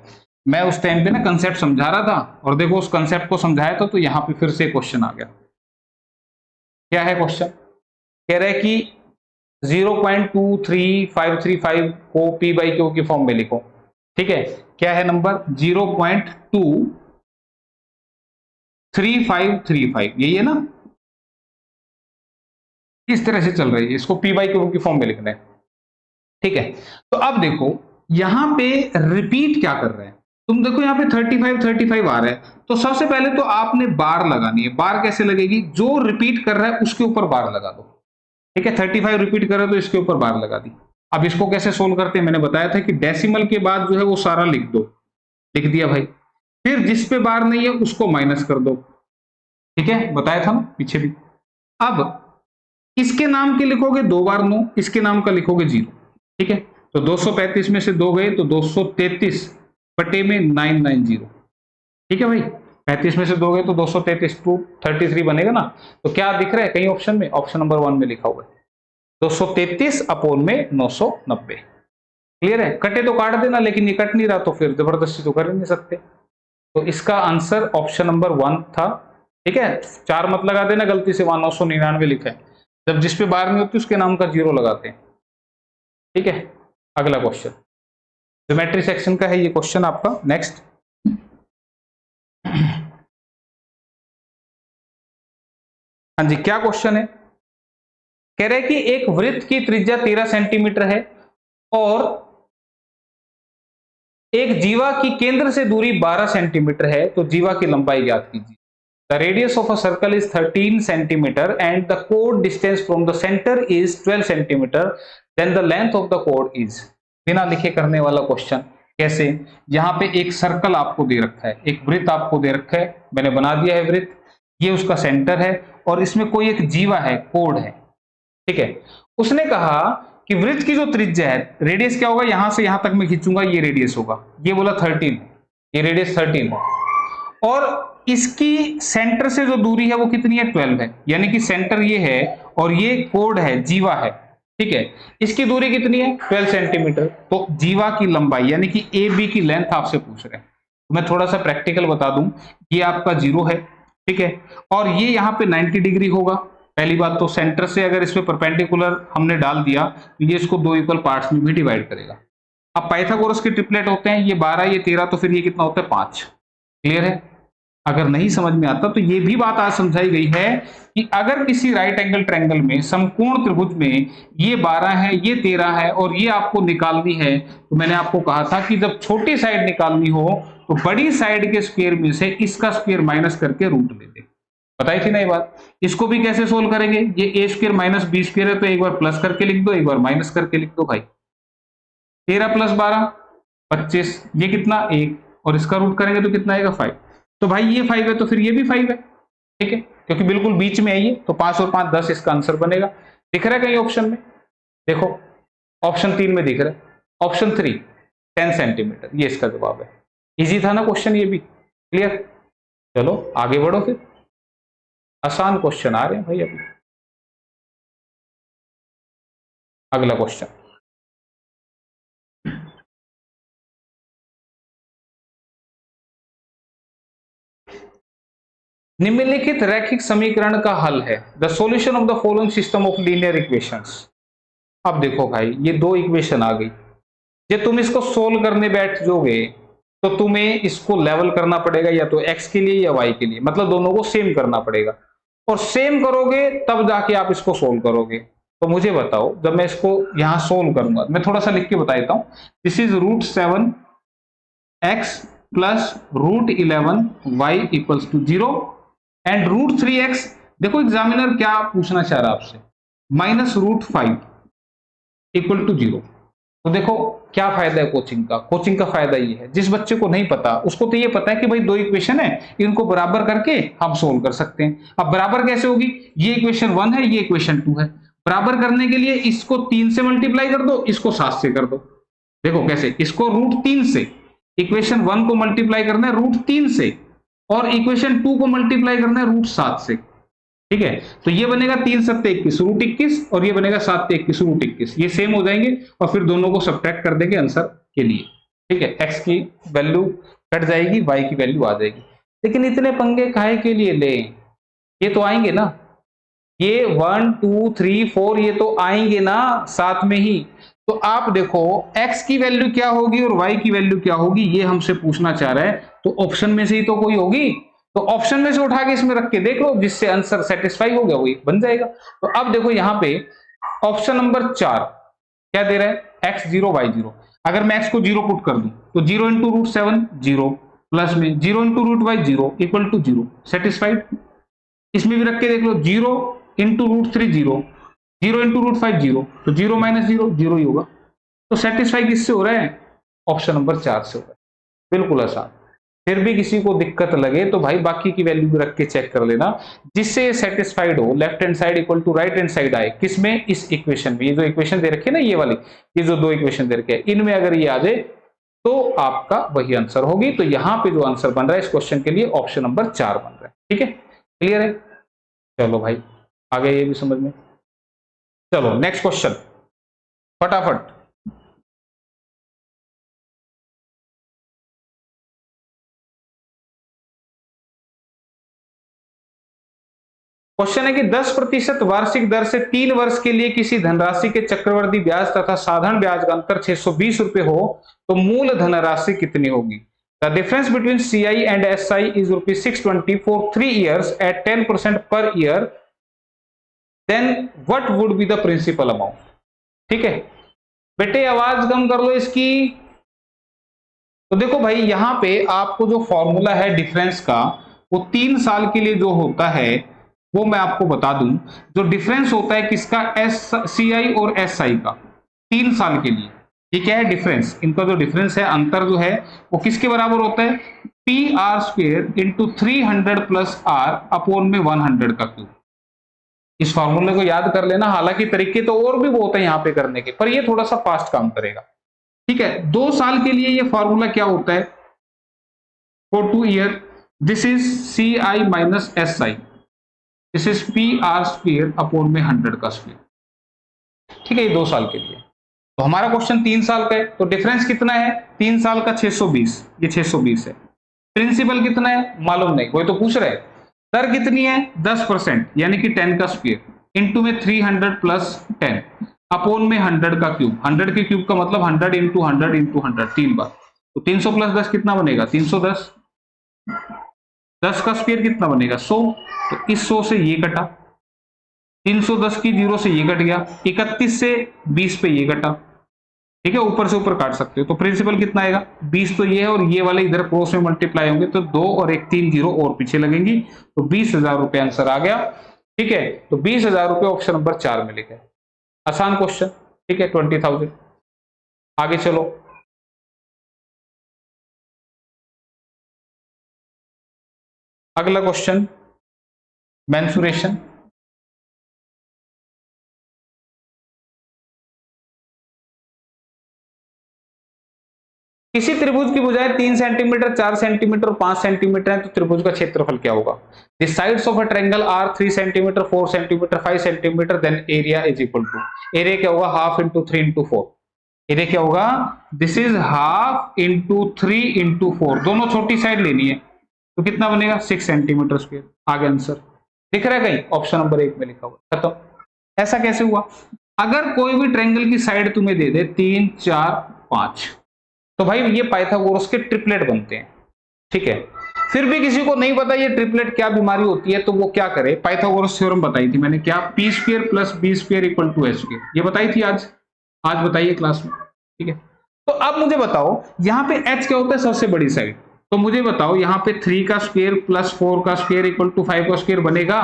मैं उस टाइम पे ना कंसेप्ट समझा रहा था, और देखो उस कंसेप्ट को समझाया था, तो यहाँ पे फिर से क्वेश्चन आ गया। क्या है क्वेश्चन? कह रहे हैं कि 0.23535 को P बाई Q की फॉर्म में लिखो। ठीक है, क्या है नंबर? 0.23535, यही है ना? इस तरह से चल रही है, इसको P बाई Q की फॉर्म में लिखना है। ठीक है, तो अब देखो यहां पे रिपीट क्या कर रहे हैं। तुम देखो यहाँ पे 35 आ रहा है, तो सबसे पहले तो आपने बार लगानी है। बार कैसे लगेगी? जो रिपीट कर रहा है उसके ऊपर बार लगा दो। ठीक है, 35 रिपीट कर रहा है तो इसके ऊपर बार लगा दी। अब इसको कैसे सोल्व करते हैं? मैंने बताया था कि डेसिमल के बाद जो है वो सारा लिख दो। लिख दिया भाई। फिर जिस पे बार नहीं है उसको माइनस कर दो। ठीक है, बताया था ना पीछे भी। अब इसके नाम के लिखोगे 2 बार 9, इसके नाम का लिखोगे 0। ठीक है, तो 235 में से 2 गए तो 233 बटे में 990। ठीक है भाई, 35 में से 2 गए तो 233, 233 बनेगा ना। तो क्या दिख रहा है कहीं ऑप्शन में? ऑप्शन नंबर 1 में लिखा हुआ है 233 अपॉन में 990। क्लियर है? कटे तो काट देना, लेकिन ये कट नहीं रहा तो फिर जबरदस्ती तो कर ही नहीं सकते। तो इसका आंसर ऑप्शन नंबर 1 था। ठीक है, 4 मत लगा देना गलती से, वहां 999 लिखा है। जब जिस पे बार नहीं होती उसके नाम का 0 लगाते हैं। ठीक है, अगला क्वेश्चन ज्योमेट्री सेक्शन का है ये क्वेश्चन आपका। नेक्स्ट, हाँ जी, क्या क्वेश्चन है? कह रहे हैं कि एक वृत्त की त्रिज्या 13 सेंटीमीटर है और एक जीवा की केंद्र से दूरी 12 सेंटीमीटर है, तो जीवा की लंबाई ज्ञात कीजिए। The radius of a circle is 13 centimetre and the कोड distance from the centre is 12 centimetre, then the length of the कोड इज। बिना लिखे करने वाला क्वेश्चन। कैसे? यहाँ पे एक सर्कल आपको दे रखा है, एक वृत्त आपको दे रखा है, मैंने बना दिया है वृत्त, ये उसका सेंटर है, और इसमें कोई एक जीवा है, कोड है। ठीक है, उसने कहा कि वृत्त की जो त्रिज्या है, रेडियस क्या होगा, यहां से यहां तक मैं खींचूंगा, ये रेडियस होगा, ये बोला 13, ये रेडियस 13 है, और इसकी सेंटर से जो दूरी है वो कितनी है? 12 है। यानी कि सेंटर ये है और ये कोड है, जीवा है। ठीक है, इसकी दूरी कितनी है? 12 सेंटीमीटर। तो जीवा की लंबाई यानी कि ए बी की लेंथ आपसे पूछ रहे हैं। तो मैं थोड़ा सा प्रैक्टिकल बता दूं, ये आपका 0 है। ठीक है, और ये यहाँ पे 90 डिग्री होगा। पहली बात तो सेंटर से अगर इसमें परपेंडिकुलर हमने डाल दिया तो ये इसको 2 इक्वल पार्ट्स में भी डिवाइड करेगा। अब पाइथागोरस के ट्रिपलेट होते हैं, ये 12 ये 13, तो फिर ये कितना होता है? 5। क्लियर है? अगर नहीं समझ में आता तो ये भी बात आज समझाई गई है कि अगर किसी राइट एंगल ट्रायंगल में, समकोण त्रिभुज में, ये 12 है, ये 13 है और ये आपको निकालनी है, तो मैंने आपको कहा था कि जब छोटी साइड निकालनी हो तो बड़ी साइड के स्क्वायर में से इसका स्क्वायर माइनस करके रूट ले दे। बताई थी ना ये बात। इसको भी कैसे सोल्व करेंगे? ये ए स्क्वायर माइनस बी स्क्वायर है, तो एक बार प्लस करके लिख दो, एक बार माइनस करके लिख दो भाई। 13 + 12 25, ये कितना? 1, और इसका रूट करेंगे तो कितना आएगा? 5। तो भाई ये 5 है तो फिर ये भी 5 है। ठीक है, क्योंकि बिल्कुल बीच में है ये, तो 5 और 5 10 इसका आंसर बनेगा। दिख रहा है कहीं ऑप्शन में? देखो ऑप्शन 3 में दिख रहा है, ऑप्शन 3 10 सेंटीमीटर, ये इसका जवाब है। इजी था ना क्वेश्चन ये भी? क्लियर? चलो आगे बढ़ो, फिर आसान क्वेश्चन आ रहे हैं भाई अभी। अगला क्वेश्चन, निम्नलिखित रैखिक समीकरण का हल है। The solution of the following system of linear equations. अब देखो भाई, ये 2 इक्वेशन आ गई। ये तुम इसको सोल्व करने बैठ जाओगे तो तुम्हें इसको लेवल करना पड़ेगा, या तो x के लिए या y के लिए, मतलब दोनों को सेम करना पड़ेगा, और सेम करोगे तब जाके आप इसको सोल्व करोगे। तो मुझे बताओ, जब मैं इसको यहां सोल्व करूंगा, मैं थोड़ा सा लिख के बता देता हूं। This is √7x plus √11 y equals to 0 and √3x। देखो एग्जामिनर क्या पूछना चाह रहा है आपसे, -√5 इक्वल टू 0। तो देखो क्या फायदा है कोचिंग का? कोचिंग का फायदा ये है, जिस बच्चे को नहीं पता उसको तो ये पता है कि भाई 2 इक्वेशन है, इनको बराबर करके हम सोल्व कर सकते हैं। अब बराबर कैसे होगी? ये इक्वेशन 1 है, ये इक्वेशन 2 है, बराबर करने के लिए इसको 3 से मल्टीप्लाई कर दो, इसको 7 से कर दो। देखो कैसे, इसको √3 से, इक्वेशन 1 को मल्टीप्लाई करना है √3 से और इक्वेशन 2 को मल्टीप्लाई करना है √7 से। ठीक है, तो ये बनेगा 3 7 21 √21 और ये बनेगा 7 21 √21, ये सेम हो जाएंगे और फिर दोनों को सब्ट्रैक्ट कर देंगे आंसर के लिए। ठीक है, x की वैल्यू कट जाएगी, y की वैल्यू आ जाएगी। लेकिन इतने पंगे काहे के लिए ले, ये तो आएंगे ना, ये 1 2 3 4 ये तो आएंगे ना साथ में ही। तो आप देखो x की वैल्यू क्या होगी और y की वैल्यू क्या होगी, ये हमसे पूछना चाह रहा है। तो ऑप्शन में से ही तो कोई होगी, तो ऑप्शन में से उठा के इसमें रख के देख लो, जिससे आंसर सेटिस्फाई हो गया वही बन जाएगा। तो अब देखो यहाँ पे ऑप्शन नंबर 4 क्या दे रहा है, x0 y0। अगर मैं x को 0 पुट कर दूं तो 0 इंटू √7 0 प्लस में 0 into √y 0 equal to 0, satisfied. इसमें भी रख के देख लो, 0 इंटू √3 0, 0 इंटू √5 0, तो 0 माइनस 0 0 ही होगा। तो सेटिस्फाई किससे हो रहा है, ऑप्शन नंबर 4 से हो रहा है, बिल्कुल आसान। फिर भी किसी को दिक्कत लगे तो भाई बाकी की वैल्यू भी रख के चेक कर लेना, जिससे ये सेटिस्फाइड हो, left hand side equal to right hand side आए। किसमें, इस इक्वेशन में। ये जो इक्वेशन दे रखी है ना, ये वाली, ये जो 2 इक्वेशन दे रखे हैं, इनमें अगर ये आ जाए तो आपका वही आंसर होगी। तो यहाँ पे जो आंसर बन रहा है इस क्वेश्चन के लिए ऑप्शन नंबर 4 बन रहा है। ठीक है, क्लियर है। चलो भाई आगे ये भी समझ में। चलो नेक्स्ट क्वेश्चन फटाफट। क्वेश्चन है कि 10% वार्षिक दर से 3 वर्ष के लिए किसी धनराशि के चक्रवृद्धि ब्याज तथा साधारण ब्याज का अंतर 620 रुपए हो तो मूल धनराशि कितनी होगी। The difference between CI and SI is ₹620 for 3 years at 10% per year, then what would be the principal amount. ठीक है बेटे, आवाज कम कर लो इसकी। तो देखो भाई यहाँ पे आपको जो फॉर्मूला है डिफरेंस का, वो 3 साल के लिए जो होता है वो मैं आपको बता दूं। जो डिफरेंस होता है किसका, CI और SI का, 3 साल के लिए। ये क्या है, डिफरेंस। इनका जो डिफरेंस है, अंतर जो है, वो किसके बराबर होता है, PR² into 300 plus R upon में 100 का क्यूब। इस फॉर्मूले को याद कर लेना। हालांकि तरीके तो और भी बहुत है यहाँ पे करने के, पर ये थोड़ा सा फास्ट काम करेगा। ठीक है, 2 साल के लिए ये फॉर्मूला क्या होता है, for 2 year this is CI minus SI, this is PR² upon में 100 का स्क्वायर। ठीक है, ये 2 साल के लिए। तो हमारा क्वेश्चन 3 साल का है, तो डिफरेंस कितना है, 3 साल का 620, ये 620 है। प्रिंसिपल कितना है मालूम नहीं, कोई तो पूछ रहे। दर कितनी है, 10% यानी कि 10 का स्क्वायर, इंटू में 300 प्लस 10 अपॉन में 100 का क्यूब। 100 के क्यूब का मतलब 100 इंटू 100 इंटू 100 3 बार। तो 300 प्लस 10 कितना बनेगा, 310। 10 का स्क्वायर कितना बनेगा, 100। तो इस 100 से ये कटा, 310 की 0 से ये कट गया, 31 से 20 पे ये कटा। ठीक है, ऊपर से ऊपर काट सकते हो। तो प्रिंसिपल कितना आएगा, 20 तो ये है और ये वाले इधर क्रॉस में मल्टीप्लाई होंगे, तो 2 और 1 3 0 और पीछे लगेंगी, तो 20,000 रुपए आंसर आ गया। ठीक है, तो 20,000 रुपए ऑप्शन नंबर 4 में लिखे। आसान क्वेश्चन। ठीक है, 20,000। आगे चलो, अगला क्वेश्चन, मेंसुरेशन। किसी त्रिभुज की भुजाएं 3 सेंटीमीटर 4 सेंटीमीटर और 5 सेंटीमीटर है, तो त्रिभुज का क्षेत्रफल क्या होगा। The sides of a triangle are 3 centimetre 4 centimetre 5 centimetre, then area is equal to, area क्या होगा, हाफ इंटू 3 इंटू 4। एरिया क्या होगा, this is half into 3 into 4, दोनों छोटी साइड लेनी है, तो कितना बनेगा 6 सेंटीमीटर स्क्वायर। आगे आंसर दिख रहा है कहीं, ऑप्शन नंबर 1 में लिखा हुआ। तो ऐसा कैसे हुआ, अगर कोई भी ट्रायंगल की साइड तुम्हें दे दे 3 4 5, तो भाई ये पाइथागोरस के ट्रिपलेट बनते हैं। ठीक है, फिर भी किसी को नहीं पता ये ट्रिपलेट क्या बीमारी होती है, तो वो क्या करे, पाइथागोरस थ्योरम बताई थी मैंने, क्या, P² plus B² equal to S², ये बताई थी आज बताइए क्लास में। ठीक है, तो अब मुझे बताओ यहाँ पे H क्या होता है, सबसे बड़ी साइड। तो मुझे बताओ यहाँ पे 3 का स्क्वायर प्लस 4 का स्क्वायर इक्वल टू 5 का स्क्वायर बनेगा।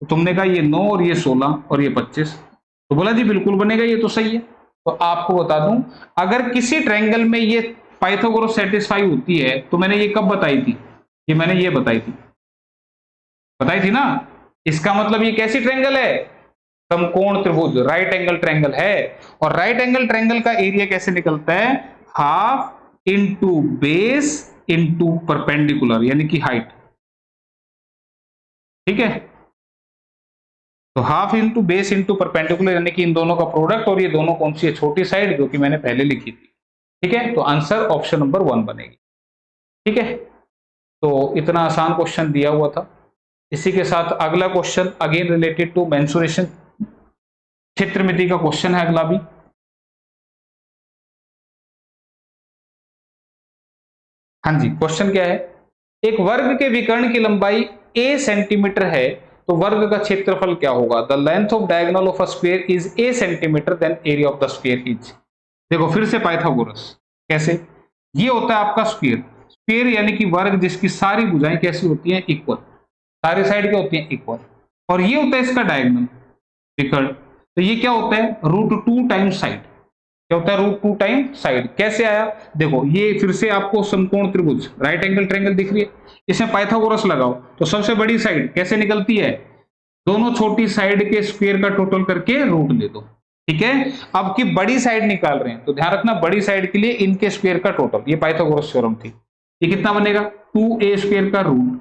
तो तुमने कहा ये 9 और ये 16 और ये 25, तो बोला जी बिल्कुल बनेगा, ये तो सही है। तो आपको बता दूं, अगर किसी ट्रायंगल में ये पाइथागोरस सेटिस्फाई होती है, तो मैंने ये कब बताई थी, ये मैंने ये बताई थी ना। इसका मतलब ये कैसी ट्रायंगल है, समकोण त्रिभुज राइट एंगल ट्रायंगल है, और राइट एंगल ट्रायंगल का एरिया कैसे निकलता है, half into base into perpendicular यानी कि हाइट। ठीक है, तो half into base into perpendicular यानी कि इन दोनों का प्रोडक्ट, और ये दोनों कौन सी है, छोटी साइड, जो कि मैंने पहले लिखी थी। ठीक है, तो आंसर ऑप्शन नंबर 1 बनेगी। ठीक है, तो इतना आसान क्वेश्चन दिया हुआ था। इसी के साथ अगला question again related to mensuration, क्षेत्रमिति का क्वेश्चन है अगला भी। हाँ जी, क्वेश्चन क्या है, एक वर्ग के विकर्ण की लंबाई a सेंटीमीटर है, तो वर्ग का क्षेत्रफल क्या होगा। The length of diagonal of a square is a centimetre, then area of the square is. देखो फिर से पाइथागोरस, कैसे, ये होता है आपका स्क्वायर, स्क्वायर यानी कि वर्ग जिसकी सारी भुजाएं कैसी होती हैं, इक्वल, सारी साइड क्या होती हैं, इक्वल, और ये होता है इसका डायगोनल विकर्ण, तो ये क्या होता है, √2 टाइम्स साइड, क्या होता है, √2 टाइम साइड। कैसे आया, देखो ये फिर से आपको समकोण त्रिभुज राइट एंगल ट्रायंगल दिख रही है, इसमें पाइथागोरस लगाओ तो सबसे बड़ी साइड कैसे निकलती है, दोनों छोटी साइड के स्क्वायर का टोटल करके रूट ले दो। ठीक है, अब की बड़ी साइड निकाल रहे हैं तो ध्यान रखना बड़ी साइड के लिए इनके स्क्वायर का टोटल, ये पाइथागोरस थ्योरम थी, ये कितना बनेगा, 2a² का रूट।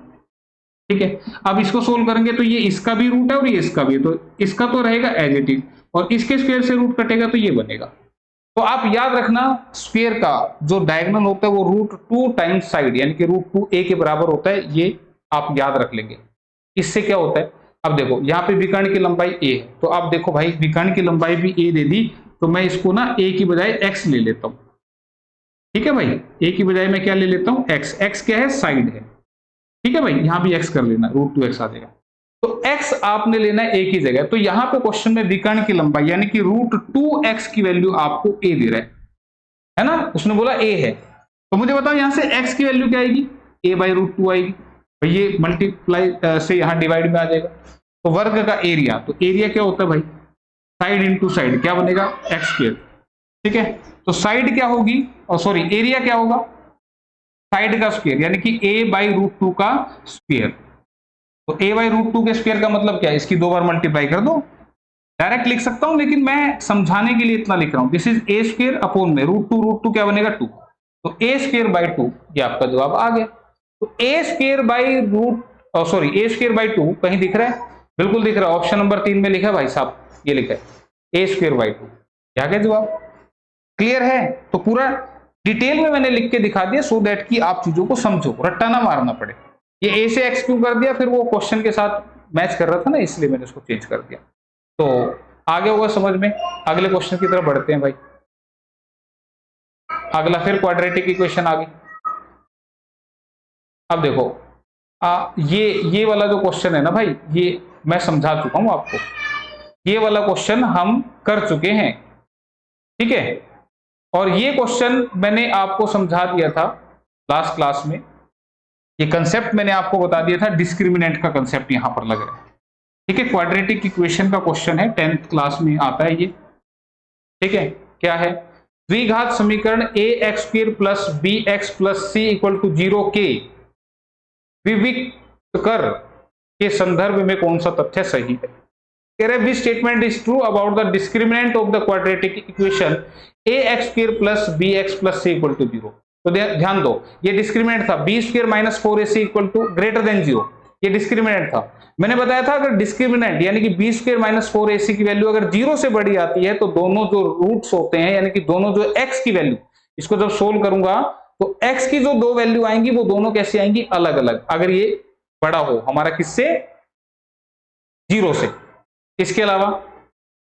ठीक है, अब इसको सोल्व करेंगे तो ये इसका भी रूट है और ये इसका भी है, तो इसका तो रहेगा एज इट इज, और इसके स्क्वायर से रूट कटेगा तो ये बनेगा। तो आप याद रखना स्क्वायर का जो डायगोनल होता है वो √2 टाइम्स साइड यानी कि √2a के बराबर होता है, ये आप याद रख लेंगे। इससे क्या होता है, अब देखो यहाँ पे विकर्ण की लंबाई a है, तो आप देखो भाई विकर्ण की लंबाई भी a दे दी, तो मैं इसको ना a की बजाय x ले लेता हूं। ठीक है भाई, a की बजाय मैं क्या ले लेता हूं, x क्या है, साइड है। ठीक है भाई, यहां भी x कर लेना, √2x आ जाएगा, तो x आपने लेना है a की जगह, तो यहां पे क्वेश्चन में विकर्ण की लंबाई यानी कि √2x की वैल्यू आपको a दे रहा है ना, उसने बोला a है, तो मुझे बताओ यहां से x की वैल्यू क्या आएगी, a/√2 आएगी, तो ये मल्टीप्लाई से यहां डिवाइड में आ जाएगा। तो वर्ग का एरिया, तो एरिया क्या होता है भाई, साइड इंटू साइड, क्या बनेगा, x²। ठीक है, तो साइड क्या होगी, और सॉरी एरिया क्या होगा, साइड का स्क्वायर यानी कि a/√2 का स्क्वायर। तो a/√2 के स्क्वायर का मतलब क्या है, इसकी 2 बार मल्टीप्लाई कर दो, डायरेक्ट लिख सकता हूं लेकिन मैं समझाने के लिए इतना लिख रहा हूं, दिस इज a² अपॉन में √2 क्या बनेगा 2, तो a²/2 ये आपका जवाब आ गया। तो a²/2 कहीं दिख रहा है, बिल्कुल दिख रहा है, ऑप्शन नंबर 3 में लिखा है भाई साहब, ये लिखा है a²/2, क्या क्या जवाब क्लियर है। तो पूरा डिटेल में मैंने लिख के दिखा दिया सो दैट कि आप चीजों को समझो, रट्टा ना मारना पड़े। ये a से x क्यों कर दिया, फिर वो क्वेश्चन के साथ मैच कर रहा था ना, इसलिए मैंने उसको चेंज कर दिया। तो आगे होगा समझ में, अगले क्वेश्चन की तरफ बढ़ते हैं भाई। अगला फिर क्वाड्रेटिक इक्वेशन आ गई। अब देखो ये वाला जो क्वेश्चन है ना भाई, ये मैं समझा चुका हूं आपको, ये वाला क्वेश्चन हम कर चुके हैं। ठीक है, और ये क्वेश्चन मैंने आपको समझा दिया था लास्ट क्लास में, ये कंसेप्ट मैंने आपको बता दिया था, डिस्क्रिमिनेंट का कंसेप्ट यहां पर लग रहा है। ठीक है, क्वाड्रेटिक इक्वेशन का क्वेश्चन है, 10th क्लास में आता है ये। ठीक है, क्या है, द्विघात समीकरण ax² + bx + c = 0 के विविक्त कर के संदर्भ में कौन सा तथ्य सही है। कह रहे which statement is true about the discriminant of the quadratic equation ax² + bx + c = 0। तो ध्यान दो, ये डिस्क्रिमिनेंट था, b² - 4ac > 0, ये डिस्क्रिमिनेंट था। मैंने बताया था अगर डिस्क्रिमिनेंट यानी कि b² - 4ac की वैल्यू अगर 0 से बड़ी आती है तो दोनों जो रूट्स होते हैं यानी कि दोनों जो x की वैल्यू, इसको जब सोल्व करूंगा तो x की जो 2 वैल्यू आएंगी वो दोनों कैसे आएंगी, अलग अलग, अगर ये बड़ा हो हमारा किससे, 0 से। इसके अलावा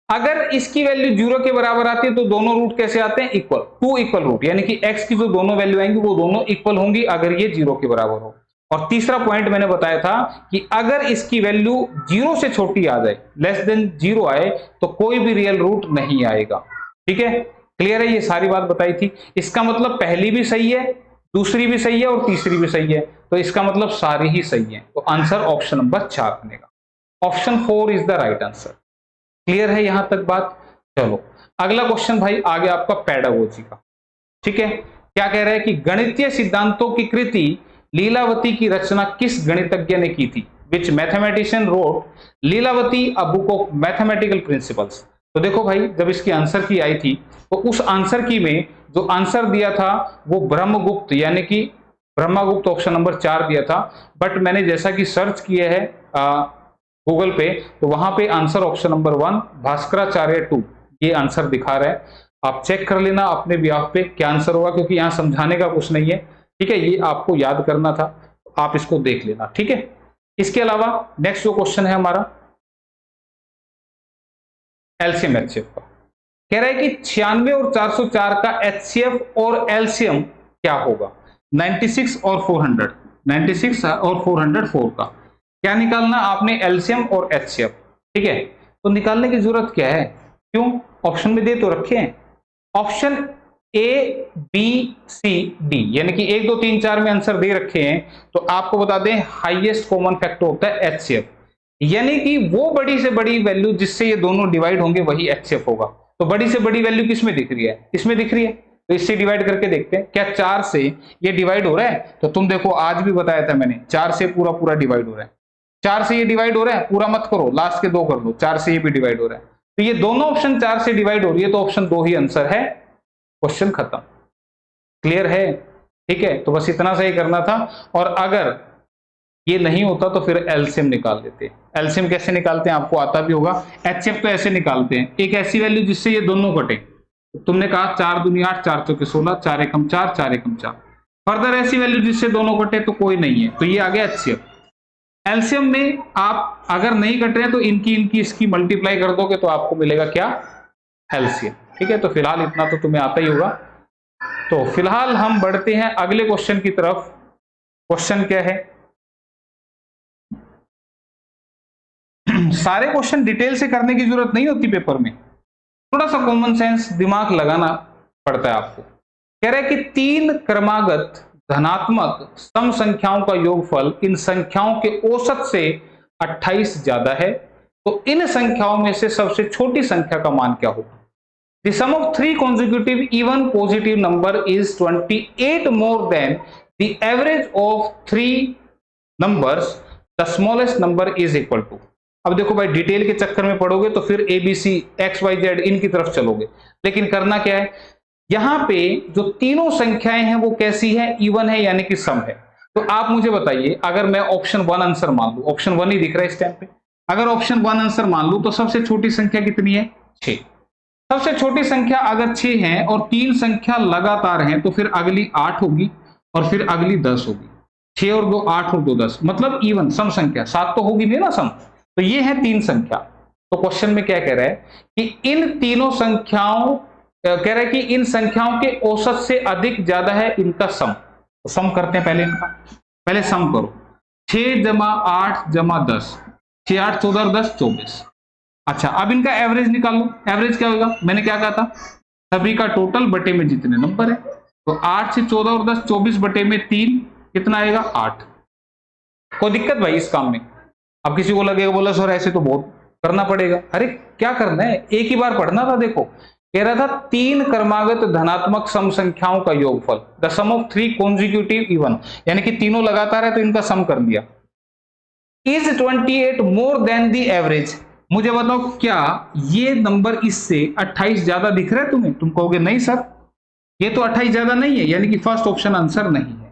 अगर इसकी वैल्यू 0 के बराबर आती है तो दोनों रूट कैसे आते हैं, इक्वल, 2 इक्वल रूट, यानी कि x की जो दोनों वैल्यू आएंगी वो दोनों इक्वल होंगी अगर ये 0 के बराबर हो। और तीसरा पॉइंट मैंने बताया था कि अगर इसकी वैल्यू 0 से छोटी आ जाए, लेस देन 0 आए, तो कोई भी रियल रूट नहीं आएगा। ठीक है, क्लियर है, ये सारी बात बताई थी। इसका मतलब पहली भी सही है, दूसरी भी सही है और तीसरी भी सही है, तो इसका मतलब सारी ही सही है। तो आंसर ऑप्शन नंबर 4 बनेगा, option 4 is the right answer. Clear है यहां तक बात। चलो अगला क्वेश्चन भाई आगे आपका पेडागोजी का। ठीक है, क्या कह रहा है कि गणितीय सिद्धांतों की कृति लीलावती की रचना किस गणितज्ञ ने की थी। Which mathematician wrote Lilavati a book of mathematical principles. तो देखो भाई, जब इसकी आंसर की आई थी तो उस आंसर की में जो आंसर दिया था वो ब्रह्मगुप्त, यानी कि ब्रह्मगुप्त ऑप्शन नंबर 4 दिया था। बट मैंने जैसा कि सर्च किया है गूगल पे, तो वहां पे आंसर ऑप्शन नंबर 1 भास्कराचार्य 2 ये आंसर दिखा रहा है। आप चेक कर लेना अपने बिहाफ पे क्या आंसर होगा, क्योंकि यहाँ समझाने का कुछ नहीं है, ठीक है, ये आपको याद करना था, आप इसको देख लेना, ठीक है। इसके अलावा नेक्स्ट जो क्वेश्चन है हमारा एलसीएम एचसीएफ का, कह रहा है कि 96 और 404 का एचसीएफ और एलसीएम क्या होगा। 96 और 400, 96 और 404 का क्या निकालना आपने, एलसीएम और एचसीएफ, ठीक है। तो निकालने की जरूरत क्या है, क्यों, ऑप्शन में दे तो रखे हैं, option A B C D, यानी कि 1 2 3 4 में आंसर दे रखे हैं। तो आपको बता दें हाईएस्ट कॉमन फैक्टर होता है एचसीएफ, यानी कि वो बड़ी से बड़ी वैल्यू जिससे ये दोनों डिवाइड होंगे वही एचसीएफ होगा। तो बड़ी से बड़ी वैल्यू किसमें दिख रही है, इसमें दिख रही है, तो इससे डिवाइड करके देखते हैं क्या 4 से ये डिवाइड हो रहा है। तो तुम देखो आज भी बताया था मैंने, 4 से पूरा पूरा डिवाइड हो रहा है, 4 से ये डिवाइड हो रहा है, पूरा मत करो, लास्ट के 2 कर दो, 4 से ये भी डिवाइड हो रहा है। तो ये दोनों ऑप्शन 4 से डिवाइड हो रही है, तो ऑप्शन 2 ही आंसर है, क्वेश्चन खत्म। क्लियर है, ठीक है। तो बस इतना सही करना था, और अगर ये नहीं होता तो फिर एलसीएम निकाल देते हैं। एलसीएम कैसे निकालते हैं आपको आता भी होगा, एचसीएफ तो ऐसे निकालते हैं, एक ऐसी वैल्यू जिससे ये दोनों कटे। तुमने कहा 4 दूनी 8, 4 चौके 16, 4 एकम 4, 4 एकम 4, फर्दर ऐसी वैल्यू जिससे दोनों कटे तो कोई नहीं है, तो ये आ गया एचसीएफ। एलसीएम में आप अगर नहीं कट रहे तो इनकी इसकी मल्टीप्लाई कर दोगे तो आपको मिलेगा क्या, एलसीएम, ठीक है। तो फिलहाल इतना तो तुम्हें आता ही होगा। तो फिलहाल हम बढ़ते हैं अगले क्वेश्चन की तरफ। क्वेश्चन क्या है, सारे क्वेश्चन डिटेल से करने की जरूरत नहीं होती पेपर में, थोड़ा सा कॉमन सेंस दिमाग लगाना पड़ता है आपको। कह रहा है कि 3 क्रमागत धनात्मक सम संख्याओं का योगफल इन संख्याओं के औसत से 28 ज्यादा है, तो इन संख्याओं में से सबसे छोटी संख्या का मान क्या होगा। The sum of 3 consecutive even positive number is 28 more than the average of 3 numbers. The smallest number is equal to. अब देखो भाई, डिटेल के चक्कर में पढ़ोगे तो फिर ABC XYZ इनकी तरफ चलोगे, लेकिन करना क्या है, यहां पे जो तीनों संख्याएं हैं वो कैसी है, इवन है, यानी कि सम है। तो आप मुझे बताइए, अगर मैं ऑप्शन 1 आंसर मान लू, ऑप्शन 1 ही दिख रहा है इस टाइम पे, अगर ऑप्शन 1 आंसर मान लू तो सबसे छोटी संख्या कितनी है, 6। सबसे छोटी संख्या अगर 6 है और 3 संख्या लगातार हैं तो फिर अगली 8 होगी और फिर अगली 10 होगी। 6 और 2 8 और 2 10, मतलब इवन सम संख्या, 7 तो होगी नहीं ना सम। तो ये है 3 संख्या। तो क्वेश्चन में क्या कह रहा है कि इन तीनों संख्याओं, कह रहा है कि इन संख्याओं के औसत से अधिक ज्यादा है इनका सम। तो सम करते हैं पहले इनका, पहले सम करो, 6 जमा 8 जमा 10, 6 8 14 और 10 24। अच्छा, अब इनका एवरेज निकालो, एवरेज क्या होगा, मैंने क्या कहा था, सभी का टोटल बटे में जितने नंबर है। तो 8 से 14 और 10 24 बटे में 3 कितना आएगा, 8। कोई दिक्कत भाई इस काम में? अब किसी को लगेगा बोला सर ऐसे तो बहुत करना पड़ेगा, अरे क्या करना है, एक ही बार पढ़ना था। देखो कह रहा था 3 क्रमागत धनात्मक सम संख्याओं का योगफल, the sum of 3 consecutive even, यानी कि तीनों लगातार है तो इनका सम कर दिया, is 28 more than the average. मुझे बताओ क्या ये नंबर इससे 28 ज्यादा दिख रहा है तुम्हें? तुम कहोगे नहीं सर ये तो 28 ज्यादा नहीं है, यानी कि फर्स्ट ऑप्शन आंसर नहीं है।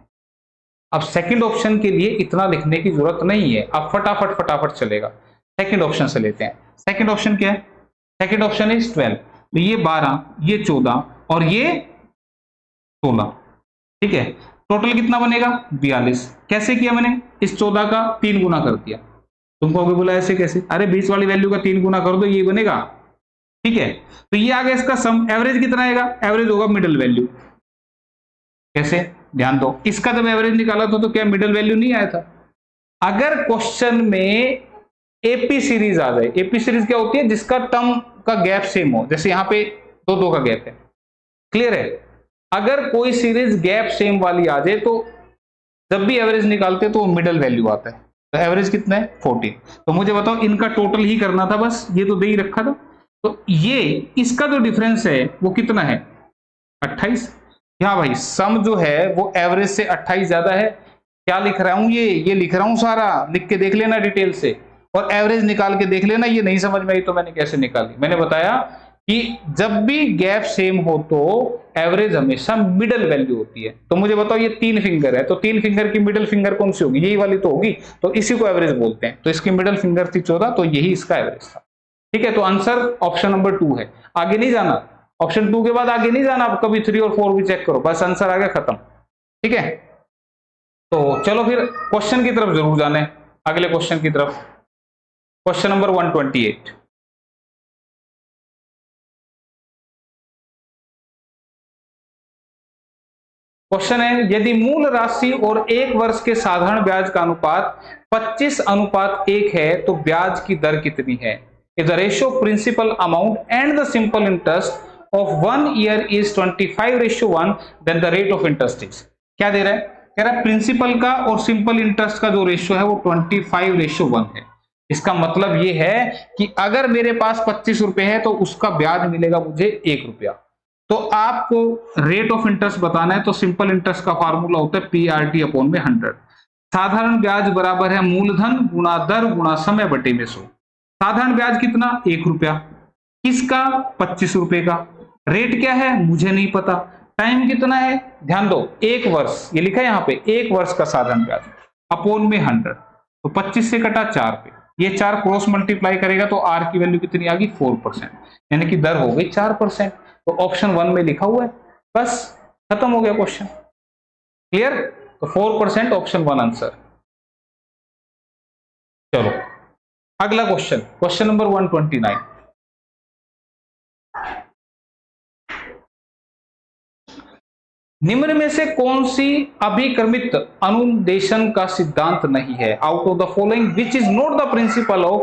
अब सेकंड ऑप्शन के लिए इतना लिखने की जरूरत नहीं है, अब फटाफट फटाफट चलेगा। सेकंड ऑप्शन से लेते हैं। सेकंड ऑप्शन क्या है? सेकंड ऑप्शन इज 12, तो ये 12, ये 14 और ये 16, ठीक है। टोटल कितना बनेगा, 42। कैसे किया मैंने, इस 14 का 3 गुना कर दिया। तुम कहोगे बोला ऐसे कैसे, अरे 20 वाली वैल्यू का 3 गुना कर दो, ये बनेगा, ठीक है। तो ये आ गया इसका सम। एवरेज कितना आएगा, एवरेज होगा मिडिल वैल्यू। कैसे, ध्यान दो, इसका जब एवरेज निकाला था तो क्या मिडिल वैल्यू नहीं आया था? अगर क्वेश्चन में एपी सीरीज आ जाए, एपी सीरीज क्या होती है, जिसका टर्म का गैप सेम हो, जैसे यहाँ पे 2 का गैप है, क्लियर है। अगर कोई सीरीज गैप सेम वाली आ जाए तो जब भी एवरेज निकालते तो मिडिल वैल्यू आता है। तो एवरेज कितना है, 14। तो मुझे बताओ इनका टोटल ही करना था, बस ये तो दे ही रखा था। तो ये इसका जो डिफरेंस है वो कितना है, 28। हाँ भाई, सम जो है वो एवरेज से 28 ज्यादा है। क्या लिख रहा हूं, ये लिख रहा हूं सारा, लिख के देख लेना डिटेल से, और एवरेज निकाल के देख लेना। ये नहीं समझ में आई तो मैंने कैसे निकाली, मैंने बताया कि जब भी गैप सेम हो तो एवरेज हमेशा मिडल वैल्यू होती है। तो मुझे बताओ ये 3 फिंगर है, तो 3 फिंगर की मिडल फिंगर कौन सी होगी, यही वाली तो होगी, तो इसी को एवरेज बोलते हैं। तो इसकी मिडल फिंगर थी 14, तो यही इसका एवरेज था। ठीक है, तो आंसर ऑप्शन नंबर 2 है। आगे नहीं जाना, ऑप्शन 2 के बाद आगे नहीं जाना, आप कभी 3 और 4 भी चेक करो, बस आंसर आ गया, खत्म। ठीक है, तो चलो फिर क्वेश्चन की तरफ जरूर जाने, अगले क्वेश्चन की तरफ। Question number 128। क्वेश्चन है, यदि मूल राशि और 1 वर्ष के साधारण ब्याज का अनुपात 25:1 है तो ब्याज की दर कितनी है? If the ratio of principal amount and the simple interest of 1 year is 25:1, then the rate of interest is। क्या दे रहा है? कह रहा है प्रिंसिपल का और सिंपल इंटरेस्ट का जो रेशियो है वो 25:1 है। इसका मतलब ये है कि अगर मेरे पास 25 रुपए है तो उसका ब्याज मिलेगा मुझे 1 रुपया। तो आपको रेट ऑफ इंटरेस्ट बताना है, तो सिंपल इंटरेस्ट का फार्मूला होता है PRT अपॉन में 100। साधारण ब्याज बराबर है मूलधन गुणा दर गुणा समय बटे में 100। साधारण ब्याज कितना? 1 रुपया। किसका? 25 रुपए का। रेट क्या है? मुझे नहीं पता। टाइम कितना है? ध्यान दो, 1 वर्ष, ये लिखा है यहाँ पे 1 वर्ष का साधारण ब्याज अपॉन में 100। तो 25 से कटा 4 पे, ये 4 क्रॉस मल्टीप्लाई करेगा तो R की वैल्यू कितनी आ गई? 4%, यानी कि दर हो गई 4%। तो ऑप्शन 1 में लिखा हुआ है, बस खत्म हो गया क्वेश्चन। क्लियर? तो 4% ऑप्शन 1 आंसर। चलो अगला क्वेश्चन, क्वेश्चन नंबर 129। निम्न में से कौन सी अभिक्रमित अनुदेशन का सिद्धांत नहीं है? Out of the following which is not the principle of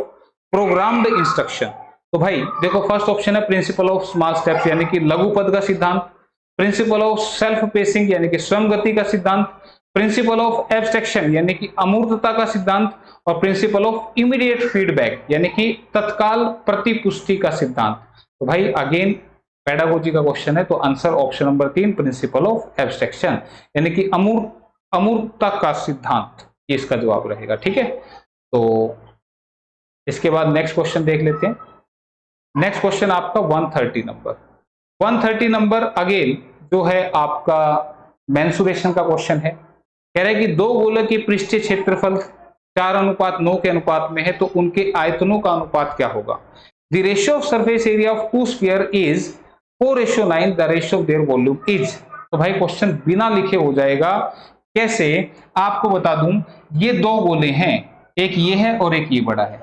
programmed instruction. तो भाई देखो, फर्स्ट ऑप्शन है प्रिंसिपल ऑफ स्मॉल स्टेप्स यानी कि लघु पद का सिद्धांत, प्रिंसिपल ऑफ सेल्फ पेसिंग यानी कि स्वयं गति का सिद्धांत, प्रिंसिपल ऑफ एब्स्ट्रैक्शन यानी कि अमूर्तता का सिद्धांत, और प्रिंसिपल ऑफ इमीडिएट फीडबैक यानी कि तत्काल प्रतिपुष्टि का सिद्धांत। तो भाई अगेन पेडागोजी का क्वेश्चन है, तो answer option number 3 principle of abstraction यानी कि अमूर्तता का सिद्धांत, ये इसका जवाब रहेगा। ठीक है, तो इसके बाद नेक्स्ट क्वेश्चन देख लेते हैं। नेक्स्ट क्वेश्चन आपका 130 नंबर। 130 नंबर अगेन जो है आपका मेंसुरेशन का क्वेश्चन है। कह रहा है कि 2 गोलक के पृष्ठीय क्षेत्रफल 4:9 के अनुपात में है तो उनके आयतनों का अनुपात क्या होगा? The ratio of surface area of 2 sphere is 4:9, the ratio of there volume is. तो भाई क्वेश्चन बिना लिखे हो जाएगा। कैसे? आपको बता दूं, ये 2 गोले हैं, एक ये है और एक ये बड़ा है।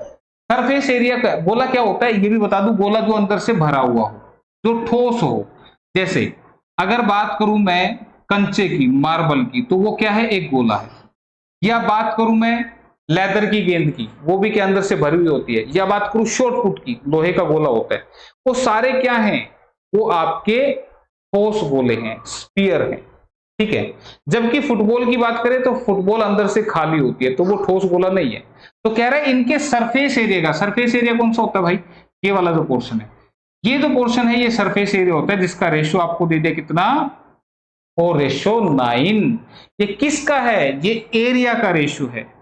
सरफेस एरिया का गोला क्या होता है ये भी बता दूं, गोला जो अंदर से भरा हुआ हो, जो ठोस हो। जैसे अगर बात करूं मैं कंचे की, मार्बल की, तो वो क्या है? एक गोला है। या बात करूं मैं लेदर की गेंद की, वो भी क्या अंदर से भरी हुई होती है। या बात करूं शॉर्ट पुट की, लोहे का गोला होता है। वो सारे क्या हैं? वो आपके ठोस गोले हैं, स्फीयर हैं। ठीक है, जबकि फुटबॉल की बात करें तो फुटबॉल अंदर से खाली होती है, तो वो ठोस गोला नहीं है। तो कह रहा है इनके सरफेस एरिया का, सरफेस एरिया कौन सा होता है भाई? ये वाला जो पोर्शन है, ये जो पोर्शन है ये सरफेस एरिया होता है, जिसका रेशियो आपको दे दिया कितना? 4:9। ये किसका है? ये एरिया का रेशियो है।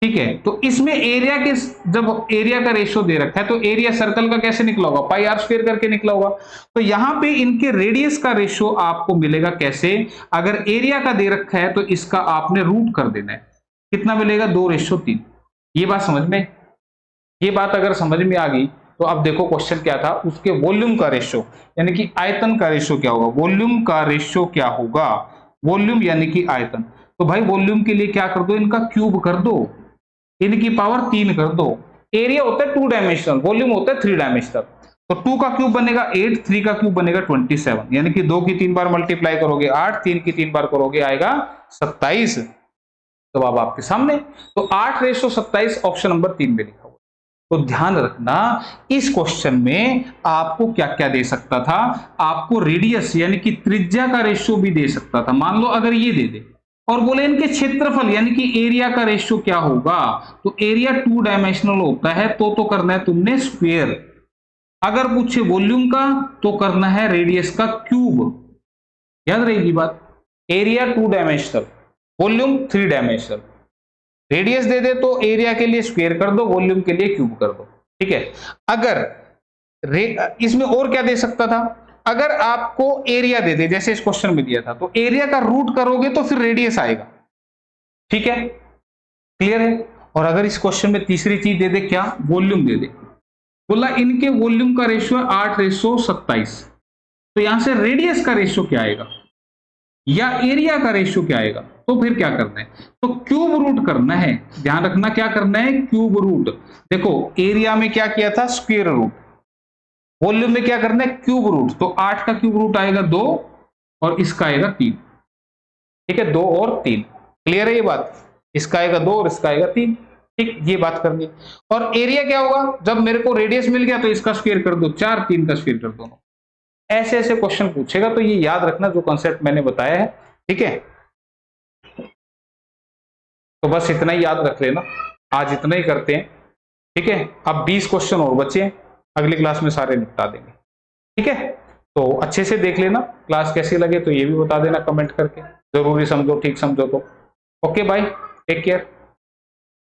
ठीक है, तो इसमें एरिया के, जब एरिया का रेशियो दे रखा है तो एरिया सर्कल का कैसे निकला होगा? पाई आर स्क्वायर करके निकला होगा। तो यहां पे इनके रेडियस का रेशियो आपको मिलेगा कैसे? अगर एरिया का दे रखा है तो इसका आपने रूट कर देना है। कितना मिलेगा? 2:3। ये बात समझ में? ये बात अगर समझ में आ गई तो अब देखो क्वेश्चन क्या था, उसके वॉल्यूम का रेशियो यानी कि आयतन का रेशियो क्या होगा? वॉल्यूम का रेशियो क्या होगा? वॉल्यूम यानी कि आयतन। तो भाई वॉल्यूम के लिए क्या कर दो? इनका क्यूब कर दो, इनकी पावर 3 कर दो। एरिया होता है 2 डायमेंशनल, वॉल्यूम होता है 3 डायमेंशनल। तो 2 का क्यूब बनेगा 8, 3 का क्यूब बनेगा 27, यानी कि 2 की 3 बार मल्टीप्लाई करोगे 8, 3 की 3 बार करोगे आएगा 27। तो अब आपके सामने, तो 8:27 ऑप्शन नंबर 3 में लिखा हुआ। तो ध्यान रखना, इस क्वेश्चन में आपको क्या क्या दे सकता था? आपको रेडियस यानी कि त्रिज्या का रेशियो भी दे सकता था। मान लो अगर ये दे दे और बोले इनके क्षेत्रफल यानी कि एरिया का रेशियो क्या होगा, तो एरिया 2 डायमेंशनल होता है, तो करना है तुमने स्क्वायर। अगर पूछे वॉल्यूम का तो करना है रेडियस का क्यूब। याद रहेगी बात, area 2 dimensional, volume 3 dimensional, radius दे दे तो एरिया के लिए स्क्वायर कर दो, वॉल्यूम के लिए क्यूब कर दो, ठीक है। अगर इसमें और क्या दे सकता था, अगर आपको एरिया दे दे जैसे इस क्वेश्चन में दिया था, तो एरिया का रूट करोगे तो फिर रेडियस आएगा, ठीक है, क्लियर है। और अगर इस क्वेश्चन में तीसरी चीज दे दे, क्या, वॉल्यूम दे दे, बोला इनके वॉल्यूम का रेशियो है 8:27, तो यहां से रेडियस का रेशियो क्या आएगा या एरिया का रेशियो क्या आएगा, तो फिर क्या करना है, तो क्यूब रूट करना है, ध्यान रखना क्या करना है, क्यूब रूट। देखो एरिया में क्या किया था, स्क्वायर रूट, वॉल्यूम में क्या करना है, क्यूब रूट, तो 8 का क्यूब रूट आएगा 2 और इसका आएगा 3, ठीक है, 2 और 3, क्लियर है ये बात, इसका आएगा 2 और इसका आएगा 3, ठीक, ये बात करनी। और एरिया क्या होगा, जब मेरे को रेडियस मिल गया तो इसका स्क्वायर कर दो 4, 3 का स्क्वायर कर दो, ऐसे ऐसे क्वेश्चन पूछेगा, तो ये याद रखना जो कॉन्सेप्ट मैंने बताया है, ठीक है। तो बस इतना ही याद रख लेना, आज इतना ही करते हैं, ठीक है। अब 20 क्वेश्चन और बचे हैं, अगली क्लास में सारे निपटा देंगे, ठीक है। तो अच्छे से देख लेना, क्लास कैसी लगे तो ये भी बता देना कमेंट करके, जरूरी समझो ठीक समझो तो। Okay bye, take care.